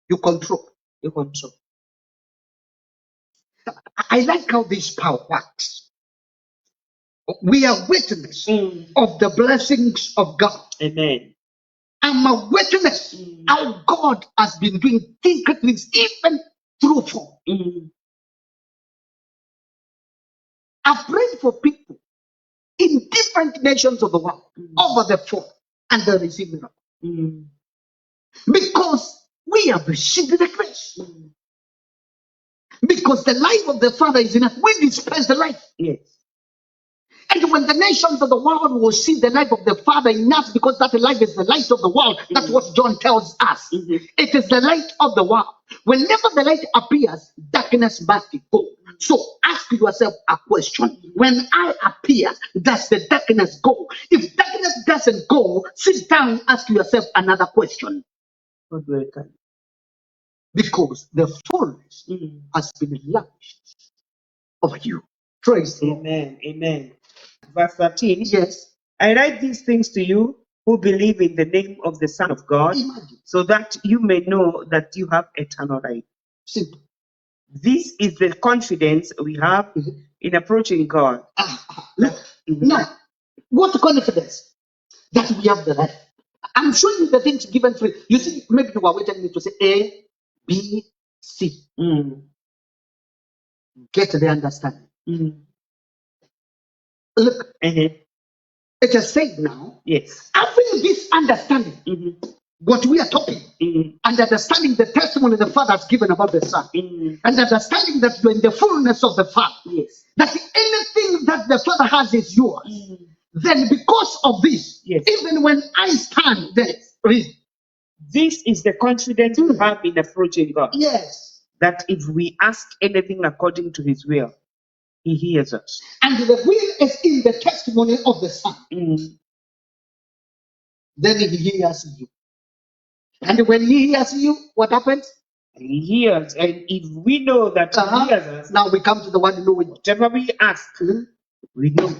you control. You control. I like how this power works. We are witness of the blessings of God. Amen. I'm a witness how God has been doing things even through form. I've prayed for people in in different nations of the world over the phone, and they receive miracle. Because we have received the grace. Because the life of the Father is in us. We dispense the life. Yes. And when the nations of the world will see the life of the Father in us, because that life is the light of the world, that's what John tells us. It is the light of the world. Whenever the light appears, darkness must go. So ask yourself a question. When I appear, does the darkness go? If darkness doesn't go, sit down, ask yourself another question. What will it come? Because the fullness has been lavished of you. Praise the Lord. Amen. Amen. Verse 13. Yes. I write these things to you who believe in the name of the Son of God, Imagine. so that you may know that you have eternal life. Simple. This is the confidence we have in approaching God. Look, now, what confidence that we have the life? I'm showing you the things given free. You see, maybe you are waiting me to say A, B, C. Get the understanding. Look, it is said now, Yes. having this understanding, what we are talking, and understanding the testimony the Father has given about the Son, and understanding that you're in the fullness of the Father, Yes. that anything that the Father has is yours. Then because of this, Yes. even when I stand there, read. This is the confidence we have in approaching God. Yes. That if we ask anything according to his will, he hears us. And the will is in the testimony of the Son. Then he hears you. And when he hears you, what happens? He hears, and if we know that he hears us, now we come to the one knowing. whatever we ask, we know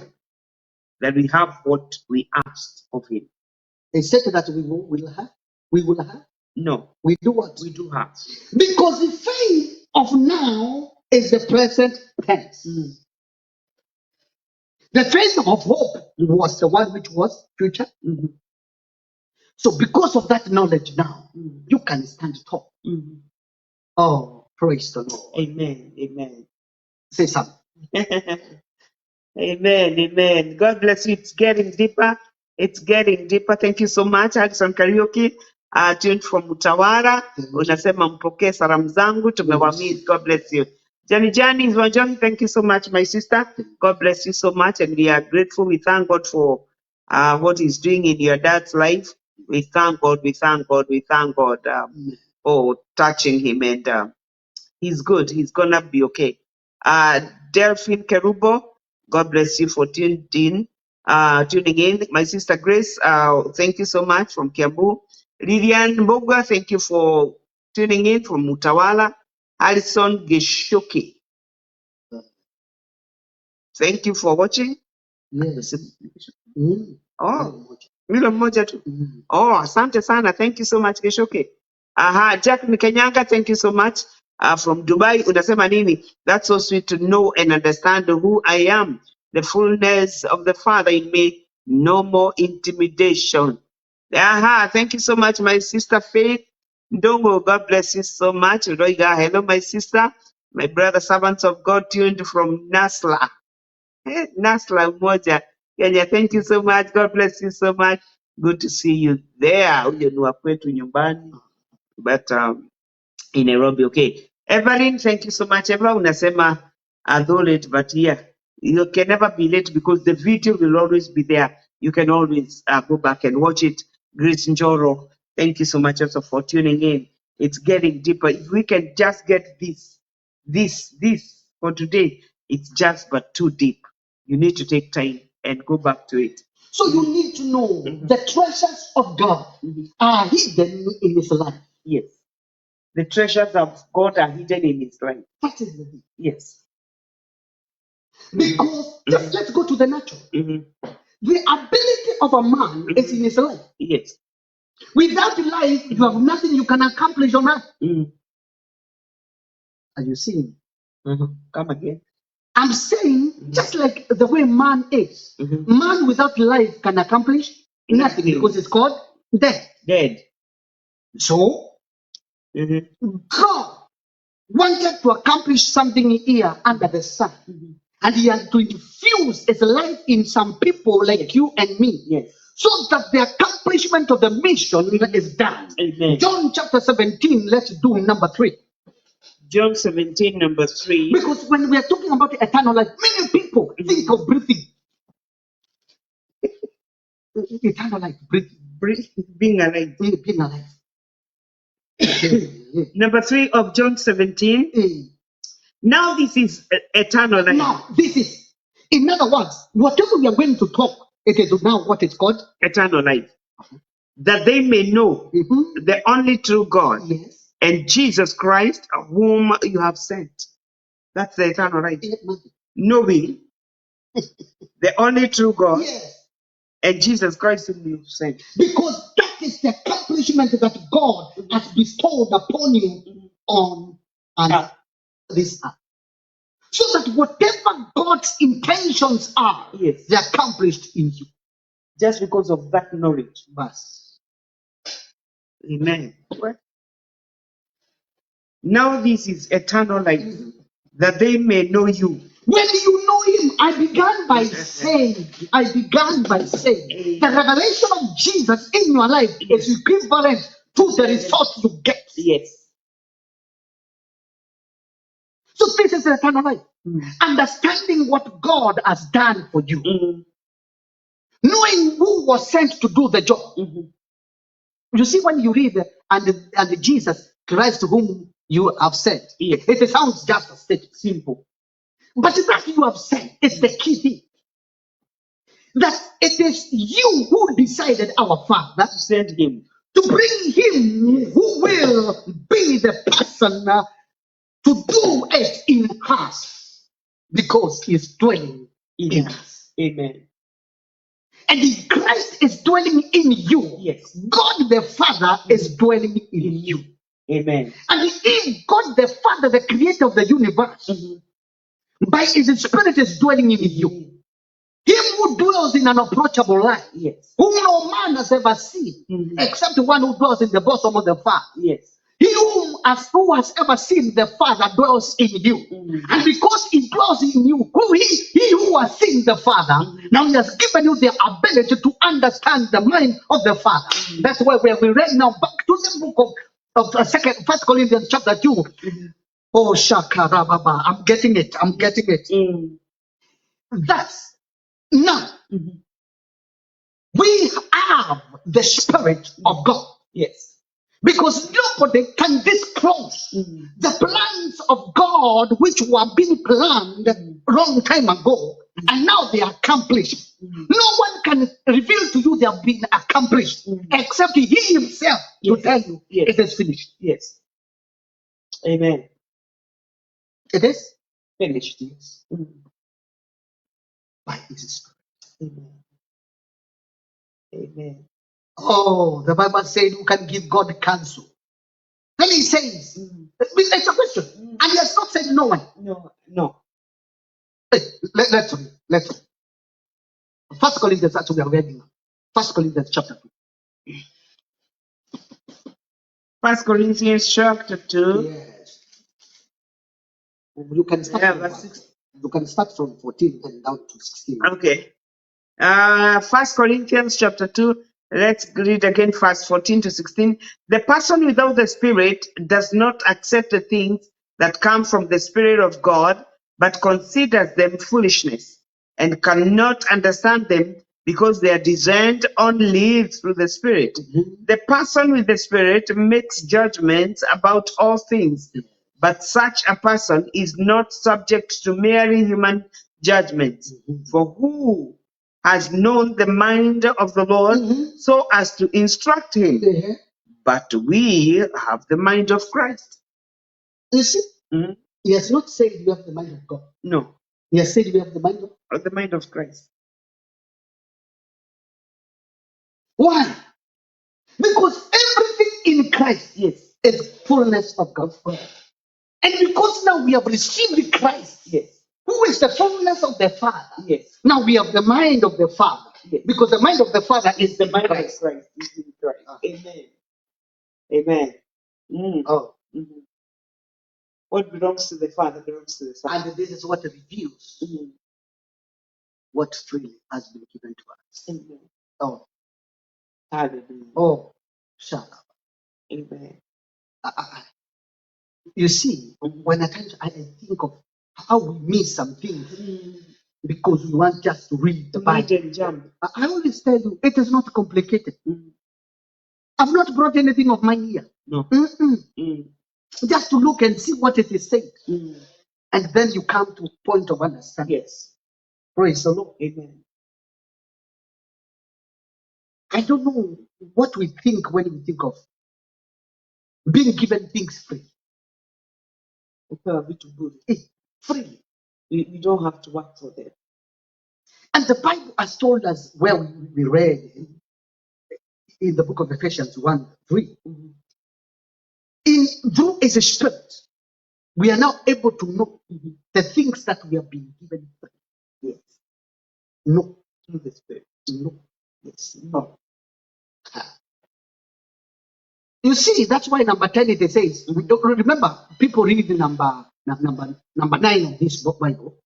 that we have what we asked of him. They said that we will have. We will have. No. We do what? We do have. Because the faith of now is the present tense. The faith of hope was the one which was future. So because of that knowledge now, you can stand tall. Oh, praise the Lord. Amen. Amen. Say something. Amen. Amen. God bless you. It's getting deeper. It's getting deeper. Thank you so much. Hudson Karaoke, tuned from Utawara. Unasema mpokee salamu zangu. Tumewamiss. God bless you. Jani is Wanjoni. Thank you so much, my sister. God bless you so much. And we are grateful. We thank God for what he's doing in your dad's life. We thank God. We thank God. We thank God for touching him. And he's good. He's gonna be okay. Delphine Kerubo, God bless you for tuning in. My sister Grace, thank you so much from Kiambu. Lilian Mboga, thank you for tuning in from Mutawala. Alison Geshoki, thank you for watching. Yes. Oh, milo mmoja tu. Oh, asante sana. Thank you so much, Geshoke. Jack Mikenyanga, thank you so much. From Dubai, unasema nini? That's so sweet to know and understand who I am. The fullness of the Father in me. No more intimidation. Thank you so much, my sister Faith Ndongo. God bless you so much. Roiga, hello, my sister. My brother, servants of God, tuned from Nasla. Nasla Moja, Kenya, thank you so much. God bless you so much. Good to see you there. Huyo ni wa kwetu nyumbani, but in Nairobi, okay. Evelyn, thank you so much. Eva, unasema though late, but yeah, you can never be late because the video will always be there. You can always go back and watch it. Grace Njoro, thank you so much also for tuning in. It's getting deeper. If we can just get this for today, it's just but too deep. You need to take time and go back to it. So you need to know the treasures of God are hidden in his life. Yes. The treasures of God are hidden in his life. That is the thing. Yes. Because just let's go to the natural. The ability of a man is in his life. Yes. Without life, you have nothing you can accomplish on earth. Are you seeing? Come again. I'm saying, just like the way man is, man without life can accomplish nothing because it's called death. Dead. So, God wanted to accomplish something here under the sun. And he has to infuse his life in some people like you and me. Yes. So that the accomplishment of the mission is done. Amen. John chapter 17, let's do number 3. John 17, number 3. Because when we are talking about eternal life, many people think of breathing. Eternal life, breathing. Being alive. Being alive. Number 3 of John 17. Now this is eternal life. Now, this is, in other words, whatever we are going to talk, it is now what it's called. Eternal life. That they may know the only true God, Yes. and Jesus Christ, whom you have sent. That's the eternal life. Knowing the only true God, Yes. and Jesus Christ, whom you have sent. Because that is the accomplishment that God has bestowed upon you on this earth. So that whatever God's intentions are, Yes. they're accomplished in you. Just because of that knowledge. Bas. Amen. Now this is eternal life, that they may know you. When you know him, I began by saying, the revelation of Jesus in your life is equivalent to the result you get. Yes. So this is eternal life. Understanding what God has done for you. Knowing who was sent to do the job. You see, when you read and Jesus Christ whom you have sent, it sounds just simple. But that you have said is the key thing. That it is you who decided, our Father, To send him. to bring him who will be the person to do it in us, because he's dwelling in us. Amen. And if Christ is dwelling in you, Yes. God the Father is dwelling in you. Amen. And if God the Father, the creator of the universe, by his Spirit is dwelling in you, him who dwells in an approachable light, Yes. whom no man has ever seen, except the one who dwells in the bosom of the Father. Yes. He who has ever seen the Father dwells in you. And because he dwells in you, he who has seen the Father, now he has given you the ability to understand the mind of the Father. That's why we read now back to the book of 1 Corinthians chapter 2. Oh, Shakarababa, I'm getting it. That's now. We have the Spirit of God. Yes. Because nobody can disclose the plans of God which were being planned long time ago, and now they are accomplished. No one can reveal to you they have been accomplished except he himself to tell you it is finished. Yes. Amen. It is Finished. yes. By his Spirit. Amen. Amen. Oh, the Bible said you can give God counsel. Then he says, it's a question. And he has not said no one. No. Hey, let's read. 1 Corinthians, actually, we are reading. 1 Corinthians chapter 2. 1 Corinthians chapter 2. Yes. You can start from 14 and down to 16. Okay. 1 Corinthians chapter 2. Let's read again verse 14 to 16. The person without the Spirit does not accept the things that come from the Spirit of God, but considers them foolishness, and cannot understand them because they are discerned only through the Spirit. The person with the Spirit makes judgments about all things, but such a person is not subject to merely human judgments. For who has known the mind of the Lord so as to instruct him? But we have the mind of Christ. You see, he has not said we have the mind of God. No, He has said we have the mind of the mind of Christ. Why? Because everything in Christ is fullness of God. And because now we have received Christ, who is the fullness of the Father, now we have the mind of the Father. Because the mind of the Father is the mind of Christ. Amen. Amen. Oh. What belongs to the Father belongs to the Son. And this is what reveals what freely has been given to us. Amen. Oh, Hallelujah. oh, shut up. Amen. You see, when at times I think of how we miss some things because we want just to read the Bible. Read and jump. I always tell you, it is not complicated. I've not brought anything of mine here. No. Just to look and see what it is saying. And then you come to a point of understanding. Yes. Praise the Lord. Amen. I don't know what we think when we think of being given things free. Free. We don't have to work for them. And the Bible has told us, well, we read in the book of Ephesians 1:3. Through His Spirit, we are now able to know the things that we have been given free. Yes. No. Through the Spirit. No. Yes. No. You see, that's why number 10 it says, remember, people read number 9 of this book Bible.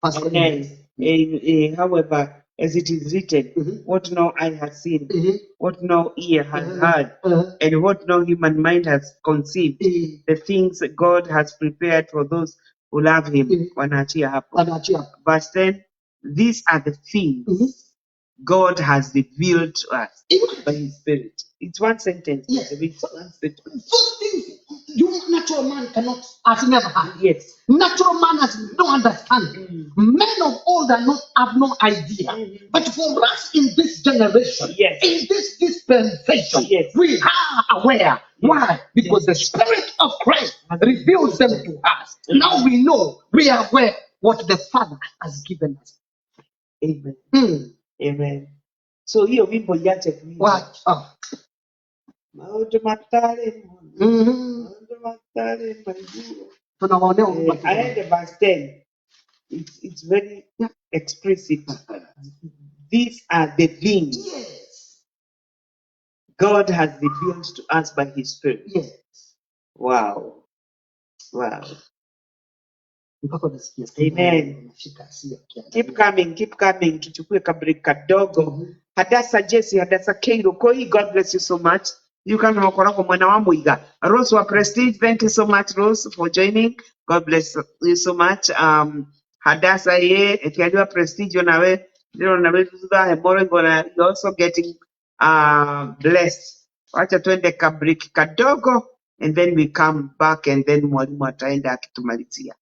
First Corinthians. However, as it is written, what no eye has seen, what no ear has heard, and what no human mind has conceived, the things God has prepared for those who love Him. Wanaachia hapo. Verse 10, these are the things God has revealed to us by His Spirit. It's one sentence. Yes. It's one sentence. Those things natural man cannot, has never had. Yes. Natural man has no understanding. Men of old have no idea. But for us in this generation, Yes. in this dispensation, Yes. we are aware. Why? Because the Spirit of Christ reveals them to us. Now we know, we are aware what the Father has given us. Amen. Amen. So hiyo wimbo iache kuimba. What? Maojo matale maojo matale majua. I had verse 10. It's very explicit. These are the things God has revealed to us by His Spirit. Yes. Wow. Wow. Amen. Keep coming. Tuchukue kabreak kadogo. Hadasa Jesse, Hadasa Keiro Koi, God bless you so much. You can wakora kwa mwana wa Muiga. Rose wa Prestige, thank you so much, Rose, for joining. God bless you so much. Hadasa ye, ekialiwa Prestige nawe, you're also getting blessed. Wacha tuende kabreak kadogo, and then we come back, and then mwalimu ataenda akitumalizia.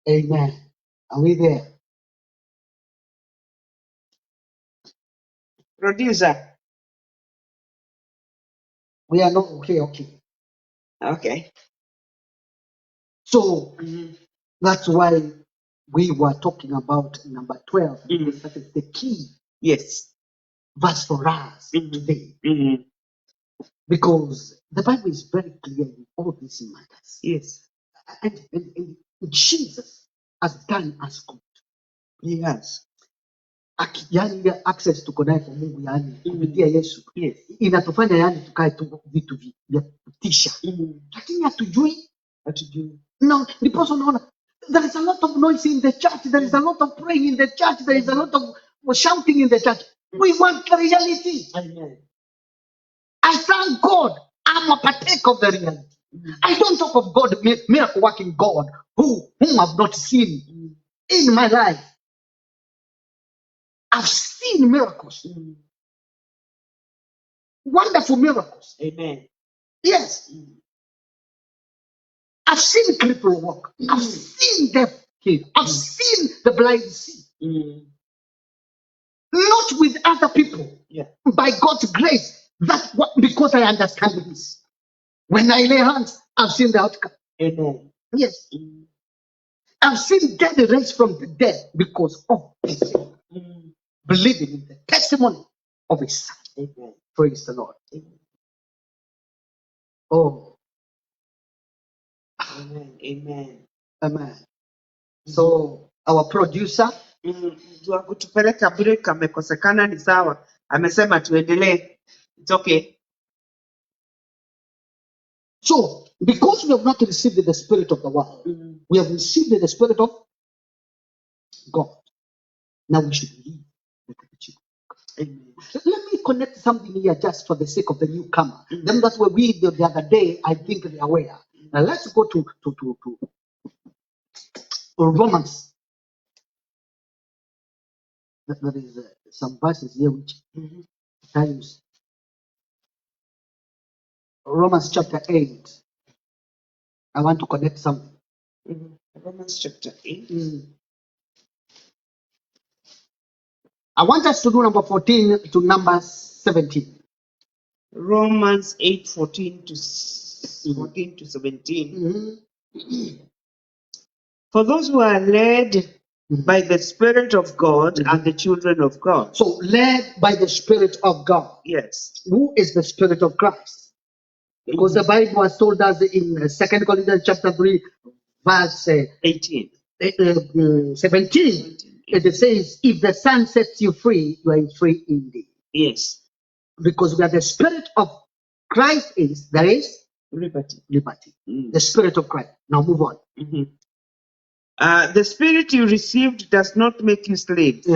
Amen. Are we there? Producer. We are not okay. Okay. So that's why we were talking about number 12, because that is the key verse for us today. Because the Bible is very clear in all these matters. Yes. And Jesus has done us good. He has. Yani ile access tuko naye kwa Mungu, yani kupitia Yesu inatufanya yani tukae tu vitu vya kutisha, lakini hatujui. No, because unaona there is a lot of noise in the church, there is a lot of praying in the church, there is a lot of shouting in the church. We want the reality. Amen. I thank God I'm a partaker of the reality. I don't talk of God, miracle working God, whom I've not seen in my life. I've seen miracles. Wonderful miracles. Amen. Yes. I've seen cripple walk. I've seen deaf healed. I've seen the blind see. Not with other people. By God's grace. That's what, because I understand this. When I lay hands, I've seen the outcome. Amen. Yes. I've seen dead raised from the dead because of believing in the testimony of His Son. Amen. Praise the Lord. Oh. Amen. Amen. Amen. So our producer kutupeleka break amekosekana, ni sawa, amesema tuendelee. It's okay. So, because we have not received the spirit of the world, we have received the spirit of God. Now we should live like the children. Amen. Let me connect something here just for the sake of the newcomer. Them that were we the other day, I think they are aware. Now let's go to Romans. There is some verses here which times Romans chapter 8. I want to connect something. Romans chapter 8. I want us to do number 14 to number 17. Romans 8, 14 to 17. For those who are led by the Spirit of God and the children of God. So, led by the Spirit of God. Yes. Who is the Spirit of Christ? Because the Bible has told us in 2 Corinthians chapter 3, verse 18. 17, it says, if the Son sets you free, you are free indeed. Yes. Because where the Spirit of Christ is, there is Liberty. The Spirit of Christ. Now move on. The Spirit you received does not make you slaves,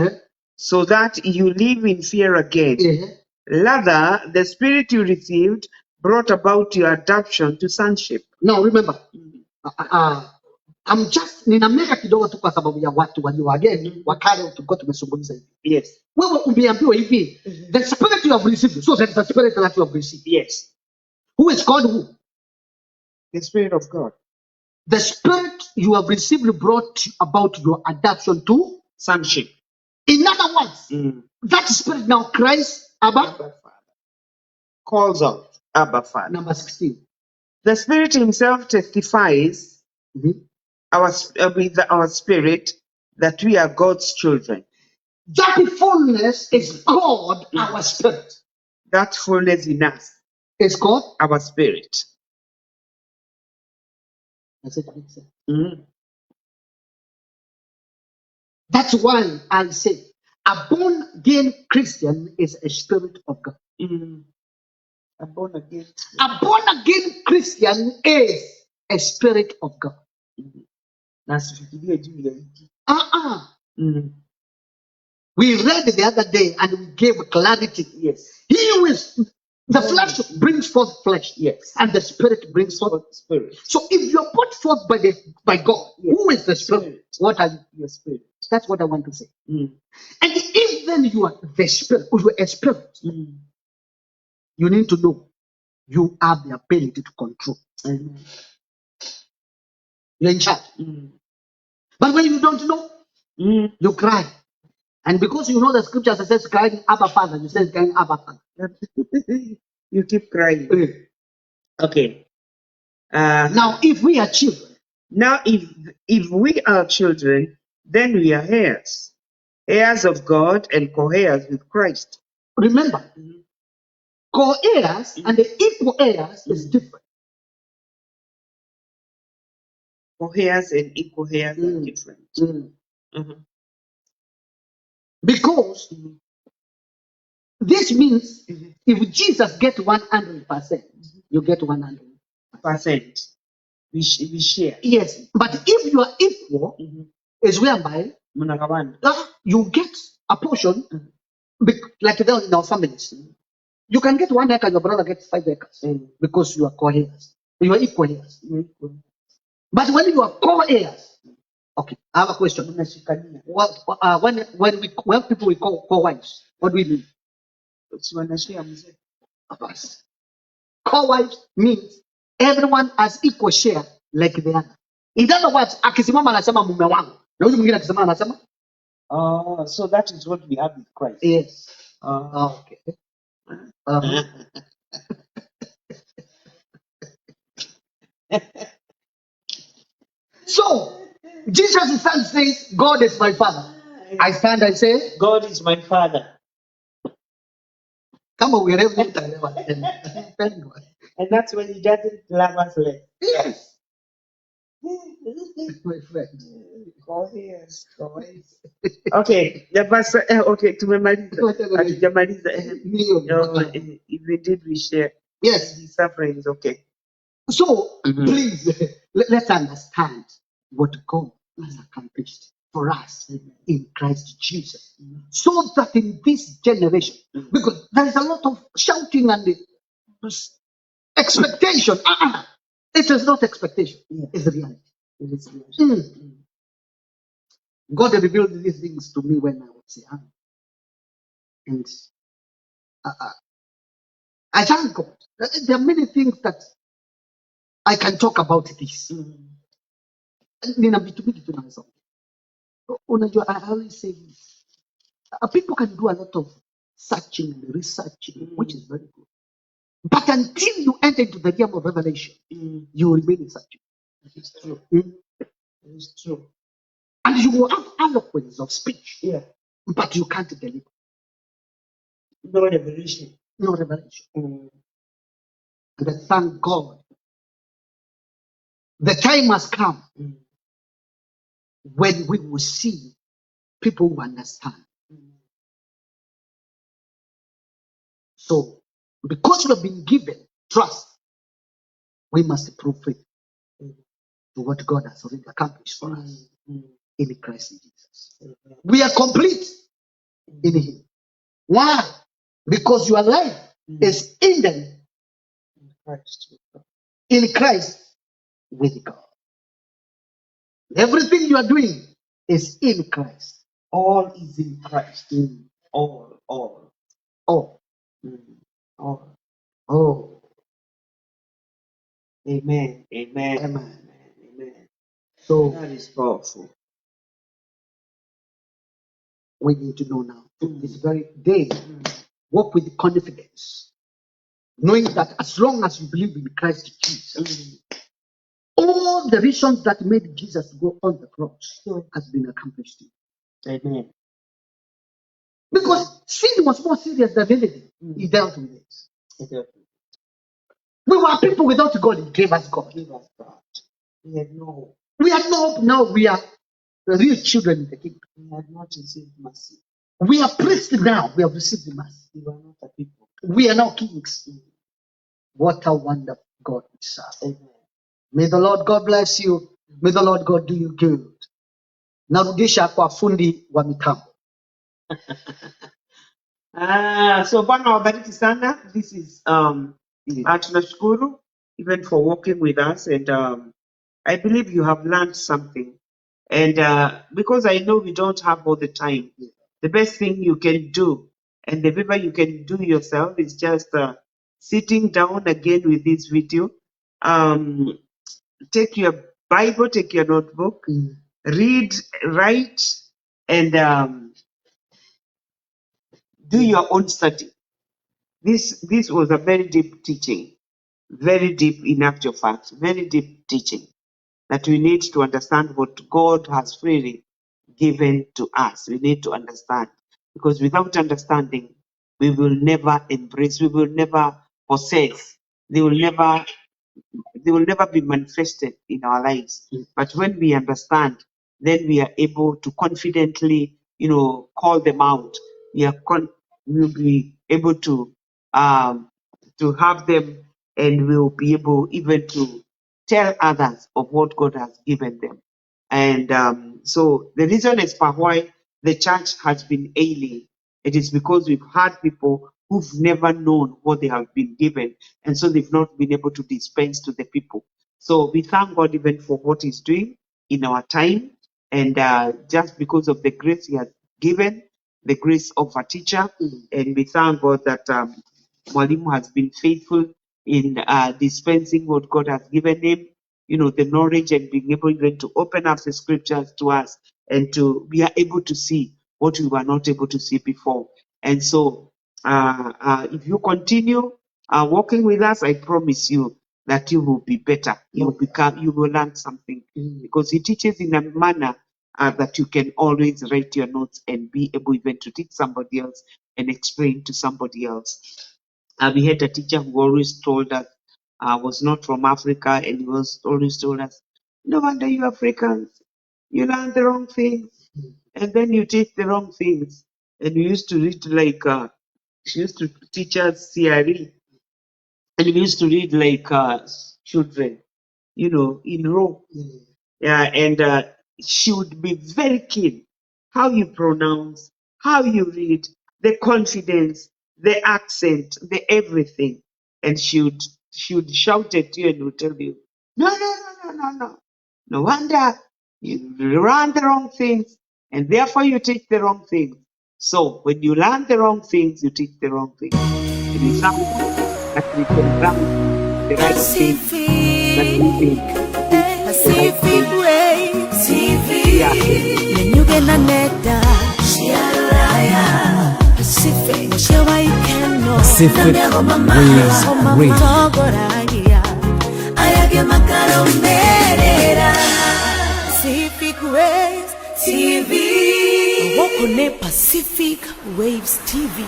so that you live in fear again. Rather, the Spirit you received brought about your adoption to sonship. Now remember, I'm just ninamega kidogo tu kwa sababu ya watu walio again wakale tulikuwa tumezungumza hivi. Yes. Wewe umeambiwa hivi, the Spirit you have received, so that's the Spirit that you have received. Yes. Who is called who? The Spirit of God. The Spirit you have received brought about your adoption to sonship. In other words, that Spirit now Christ, Abba Father, calls out Abba Father. Number 16. The Spirit Himself testifies with our spirit that we are God's children. That fullness is God, our spirit. That fullness in us is God, our spirit. Does it make sense? That's why I say a born again Christian is a spirit of God. A born again Christian is a spirit of God. We read the other day and we gave clarity. Yes. He who is the flesh brings forth flesh. Yes. And the spirit brings forth spirit. So if you're put forth by God, who is the spirit? What are you? Your spirit. That's what I want to say. And if then you are the spirit, or you are a spirit, you need to know you have the ability to control. You're in charge. But when you don't know, you cry. And because you know the scriptures that says crying Abba Father, you say crying Abba Father. You keep crying. Okay. Now, if we are children. Now, if we are children, then we are heirs. Heirs of God and co-heirs with Christ. Remember, co-heirs and the equal heirs is different. Co-heirs and equal heirs are different. Because this means if Jesus gets 100%, you get 100%. We share. Yes, but if you are equal, is whereby you get a portion, like there in our families. You can get 1 acre, your brother gets 5 acres because you are co-heirs. You are equal heirs. But when you are co-heirs, okay, I have a question. When people we call co-wives, what do we mean? Co-wives means everyone has equal share like the other. In other words, akisimama anasema mume wangu na huyu mwingine akisimama anasema. So that is what we have with Christ. Yes. Okay. So Jesus' son says, God is my father. I stand and say, God is my father. Come on, we're able to. And that's when He doesn't love us less. Yes. My friend. Go here, go here. Okay, the verse, okay, tumemaliza. Hatujamaliza. If we did, we share. Yes. The sufferings, okay. So please, let's understand what God has accomplished for us in Christ Jesus. So that in this generation, because there is a lot of shouting and expectation. It is not expectation, it's reality. It is reality. God revealed these things to me when I was young. And I thank God. There are many things that I can talk about this. Nina vitu vingi tunaweza. Unajua, I always say this. People can do a lot of searching and researching, which is very good. But until you enter into the realm of revelation, you will remain in searching. It's true. It's true. And you will have eloquence of speech, but you can't deliver. No revelation. No revelation. And I thank God. The time has come when we will see people who understand. So, because we have been given trust, we must prove faith to what God has already accomplished for us in Christ Jesus. We are complete in Him. Why? Because your life is hidden in Christ with God. Everything you are doing is in Christ. All is in Christ. All. All. All. Oh. Amen. Amen. Amen. Amen. So that is powerful. We need to know now. This very day, walk with confidence, knowing that as long as you believe in Christ Jesus, all the reasons that made Jesus go on the cross has been accomplished. Amen. Because sin was more serious than anything. He dealt with it. We were people without God. He gave us God. We had no hope. We had no hope. Now we are the real children in the kingdom. We had not received mercy. We are priests now. We have received the mercy. We are not a people. We are now kings. What a wonderful God we serve. Amen. May the Lord God bless you. May the Lord God do you good. Narudisha kwa fundi wa mitambo. So Bwana wabariki sana. This is tunashukuru even for working with us, and I believe you have learned something. And because I know we don't have all the time, the best thing you can do, and the favor you can do yourself, is just sitting down again with this video. Take your Bible, take your notebook, read, write, and do your own study. This was a very deep teaching, very deep in actual fact, very deep teaching that we need to understand what God has freely given to us. We need to understand, because without understanding, we will never embrace, we will never possess, they will never be manifested in our lives. But when we understand, then we are able to confidently, call them out. We'll be able to have them, and we'll be able even to tell others of what God has given them. And so the reason as per why the church has been ailing, it is because we've had people who've never known what they have been given, and so they've not been able to dispense to the people. So we thank God even for what He's doing in our time, and just because of the grace He has given, the grace of a teacher, and we thank God that Mwalimu has been faithful in dispensing what God has given him, the knowledge, and being able even to open up the scriptures to us, and we are able to see what we were not able to see before. And so if you continue working with us, I promise you that you will be better. You will learn something, because he teaches in a manner that you can always write your notes and be able even to teach somebody else and explain to somebody else. We had a teacher who always told us, was not from Africa, and he was always told us, no wonder you Africans, You learn the wrong things, and then you teach the wrong things. And we used to read like she used to teach us CRE, and we used to read like children, in row. Yeah, and she would be very keen how you pronounce, how you read, the confidence, the accent, the everything. And she would shout at you and would tell you, no, no, no, no, no, no. No wonder you learn the wrong things, and therefore you teach the wrong things. So when you learn the wrong things, you teach the wrong things. It is something that we can learn the right things, that we Pacific, can teach the right Pacific things. Wave TV. Yeah. Nenyuge na neta, Shiaraya. Pacific, Shewa Ikeno. Pacific Waves Radio. Togoragia. Ayage makaro merera. Pacific Waves TV. Wokone Pacific Waves TV.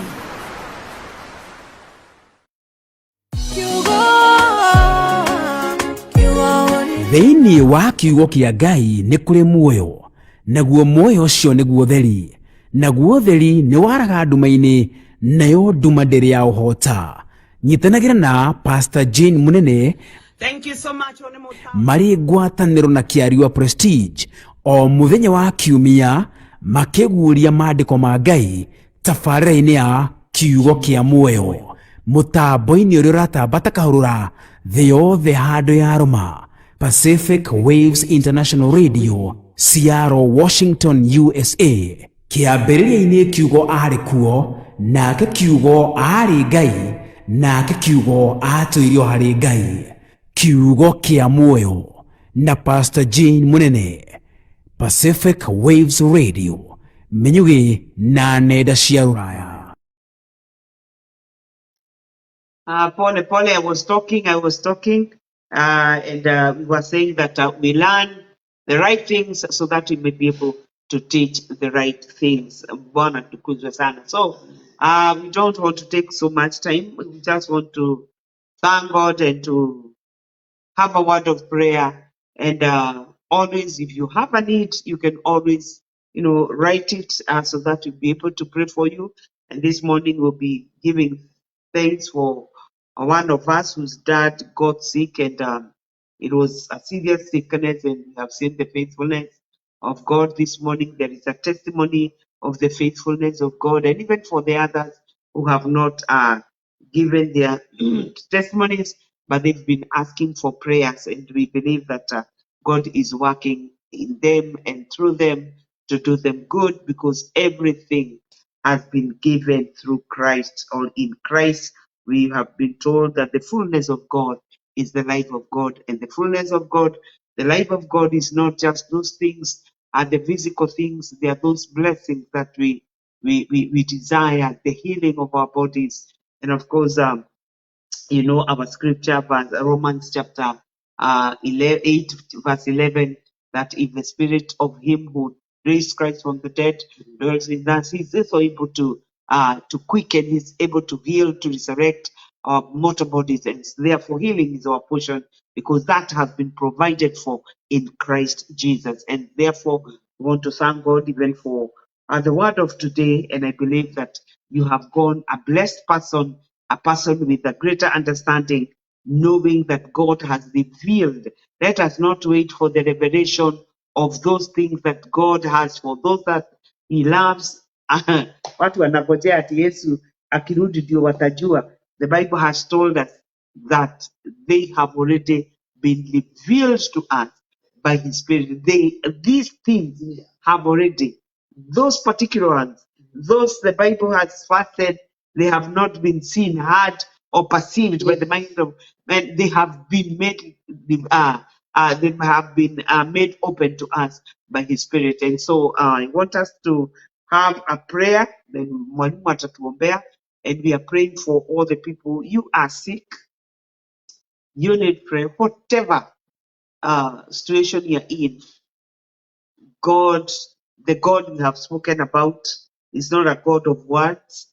Thĩinĩ wa kiugo kĩa Ngai nĩ kũrĩ muoyo, naguo muoyo ũcio nĩguo theri, naguo theri nĩ waraga nduma-inĩ, nayo nduma ndĩrĩ ya ũhoota. Nyitanagĩra na Pastor Jane Munene Thank you so much, marĩ ngwatanĩro na Kĩariũa Prestige o mũthenya wa kiumia makĩguũria maandĩko ma Ngai tabarĩra-inĩ ya kiugo kĩa muoyo, mũtambo-inĩ ũrĩa ũratambata kahũrũra thĩ yothe handũ ya Roma. Pacific Waves International Radio, Seattle, Washington, USA. Kĩambĩrĩria-inĩ kiugo arĩ kuo, nake kiugo arĩ Ngai, nake kiugo atũirio harĩ Ngai. Kiugo kĩa muoyo na Pastor Jane Munene. Pacific Waves Radio, Menyuge na nenda cia rũraya. Paul, I was talking, and we were saying that we learn the right things so that we may be able to teach the right things. Bwana tukuzwe sana. So we don't want to take so much time. We just want to thank God and to have a word of prayer. And always, if you have a need, you can always, write it so that we'll be able to pray for you. And this morning we'll be giving thanks for one of us whose dad got sick, and it was a serious sickness, and we have seen the faithfulness of God this morning. There is a testimony of the faithfulness of God, and even for the others who have not given their testimonies, but they've been asking for prayers, and we believe that God is working in them and through them to do them good, because everything has been given through Christ, or in Christ. We have been told that the fullness of God is the life of God, and the fullness of God, the life of God is not just those things and the physical things. They are those blessings that we desire, the healing of our bodies, and of course, our scripture verse, Romans chapter 8, verse 11, that if the spirit of him who raised Christ from the dead dwells in us, he's also able to quicken, he's able to heal, to resurrect our mortal bodies, and therefore healing is our portion, because that has been provided for in Christ Jesus. And therefore, we want to thank God even for the word of today, and I believe that you have gone a blessed person, a person with a greater understanding, knowing that God has revealed. Let us not wait for the revelation of those things that God has for those that he loves. Watu wanangojea ati Yesu akirudi ndio watajua. The Bible has told us that they have already been revealed to us by his spirit. These things have already, those particular ones, those the Bible has first said, they have not been seen, heard, or perceived by the mind of man. They have been made, they have been made open to us by his spirit. And so I want us to have a prayer, then mwalimu atatuombea, and we are praying for all the people. You are sick, you need prayer, whatever situation you're in. God, the God we have spoken about, is not a God of words,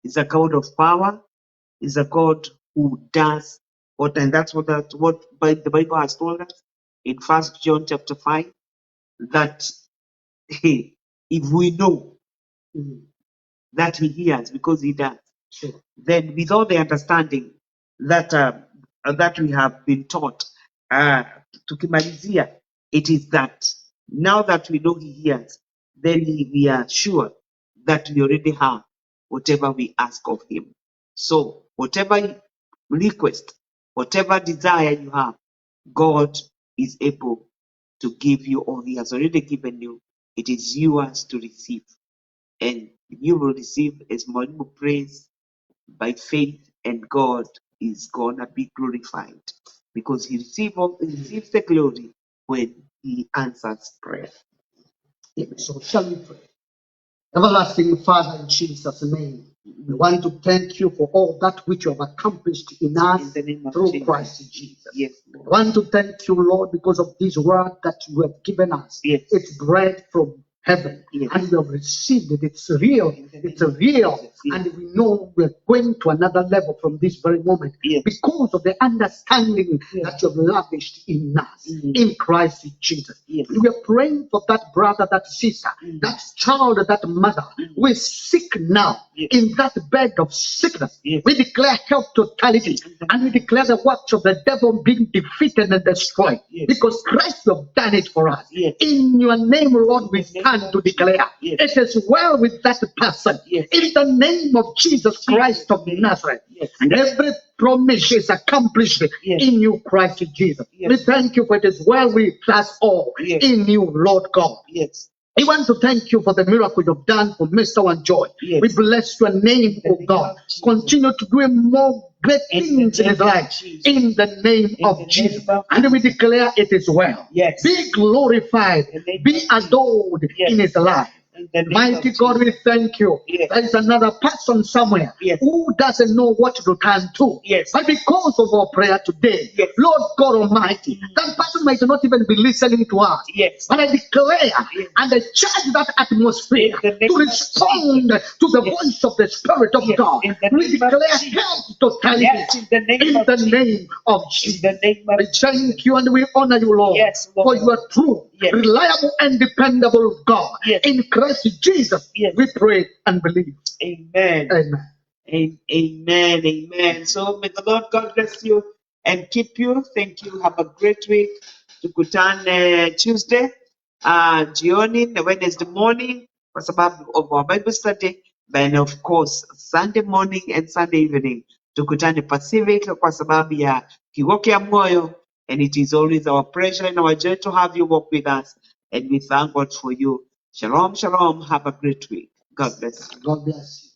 is a God of power, is a God who does what, and that's what the Bible has told us in 1 John chapter 5. that if we know that he hears, because he does, Sure. then with all the understanding that that we have been taught, tukimalizia, it is that now that we know he hears, then we are sure that we already have whatever we ask of him. So whatever request, whatever desire you have, God is able to give you, or he has already given you. It is yours to receive. And you will receive as Mwalimu prays by faith, and God is gonna be glorified because he receives the glory when he answers prayer. So shall we pray? Everlasting Father, in Jesus' name, we want to thank you for all that which you have accomplished in us In the name of through Jesus. Christ Jesus. Yes, We Lord. want to thank you, Lord, because of this word that you have given us. Yes. It's bread from heaven, Yes. and we have received it. It's real. In the name It's of real. Jesus. Yes. And we know we're going to another level from this very moment Yes. because of the understanding Yes. that you have lavished in us, Mhm. in Christ Jesus. Yes. We are praying for that brother, that sister, that child, that mother who is sick now, Yes. in that bed of sickness. Yes. We declare health totality, and we declare the works of the devil being defeated and destroyed, Yes. because Christ have done it for us. Yes. In your name, Lord, we In the name stand of to declare Jesus. it is well with that person. Yes. In the name of Jesus Christ of Nazareth. Yes. And every promise is accomplished Yes. in you, Christ Jesus. Yes. We thank you for it is well with us all Yes. in you, Lord God. Yes. We want to thank you for the miracle you've done for Mr. and Joy. Yes. We bless your name, the oh name God. of Jesus. Continue to do more great In the things in name his of life. Jesus. In the name In of the name Jesus. of And we declare it is well. Yes. Be glorified. In the name Be of Jesus. adored Yes. in his life. In the name Mighty of God, we Jesus. thank you. Yes. There is another person somewhere Yes. who doesn't know what to turn to. Yes. But because of our prayer today, Yes. Lord God Almighty, that person might not even be listening to us. Yes. But I declare Yes. and I charge that atmosphere In the name to of respond to the Yes. voice of the Spirit of Yes. God. In the We name of declare Jesus. health totality Yes. In the name in of the Jesus. name of In Jesus. the name of We thank you and we honor you, Lord, Yes, Lord. for you are true, Yes. reliable, and dependable God. Yes. In Christ Jesus, Yes. we pray and believe. Amen. Amen. Amen. Amen. So may the Lord God bless you and keep you. Thank you. Have a great week. Tukutane Tuesday, jioni na Wednesday morning kwa sababu of our Bible study. Then of course Sunday morning and Sunday evening tukutane Pacific kwa sababu ya KIUGO KIA MUOYO. And it is always our pleasure and our joy to have you walk with us. And we thank God for you. Shalom, shalom. Have a great week. God bless you. God bless you.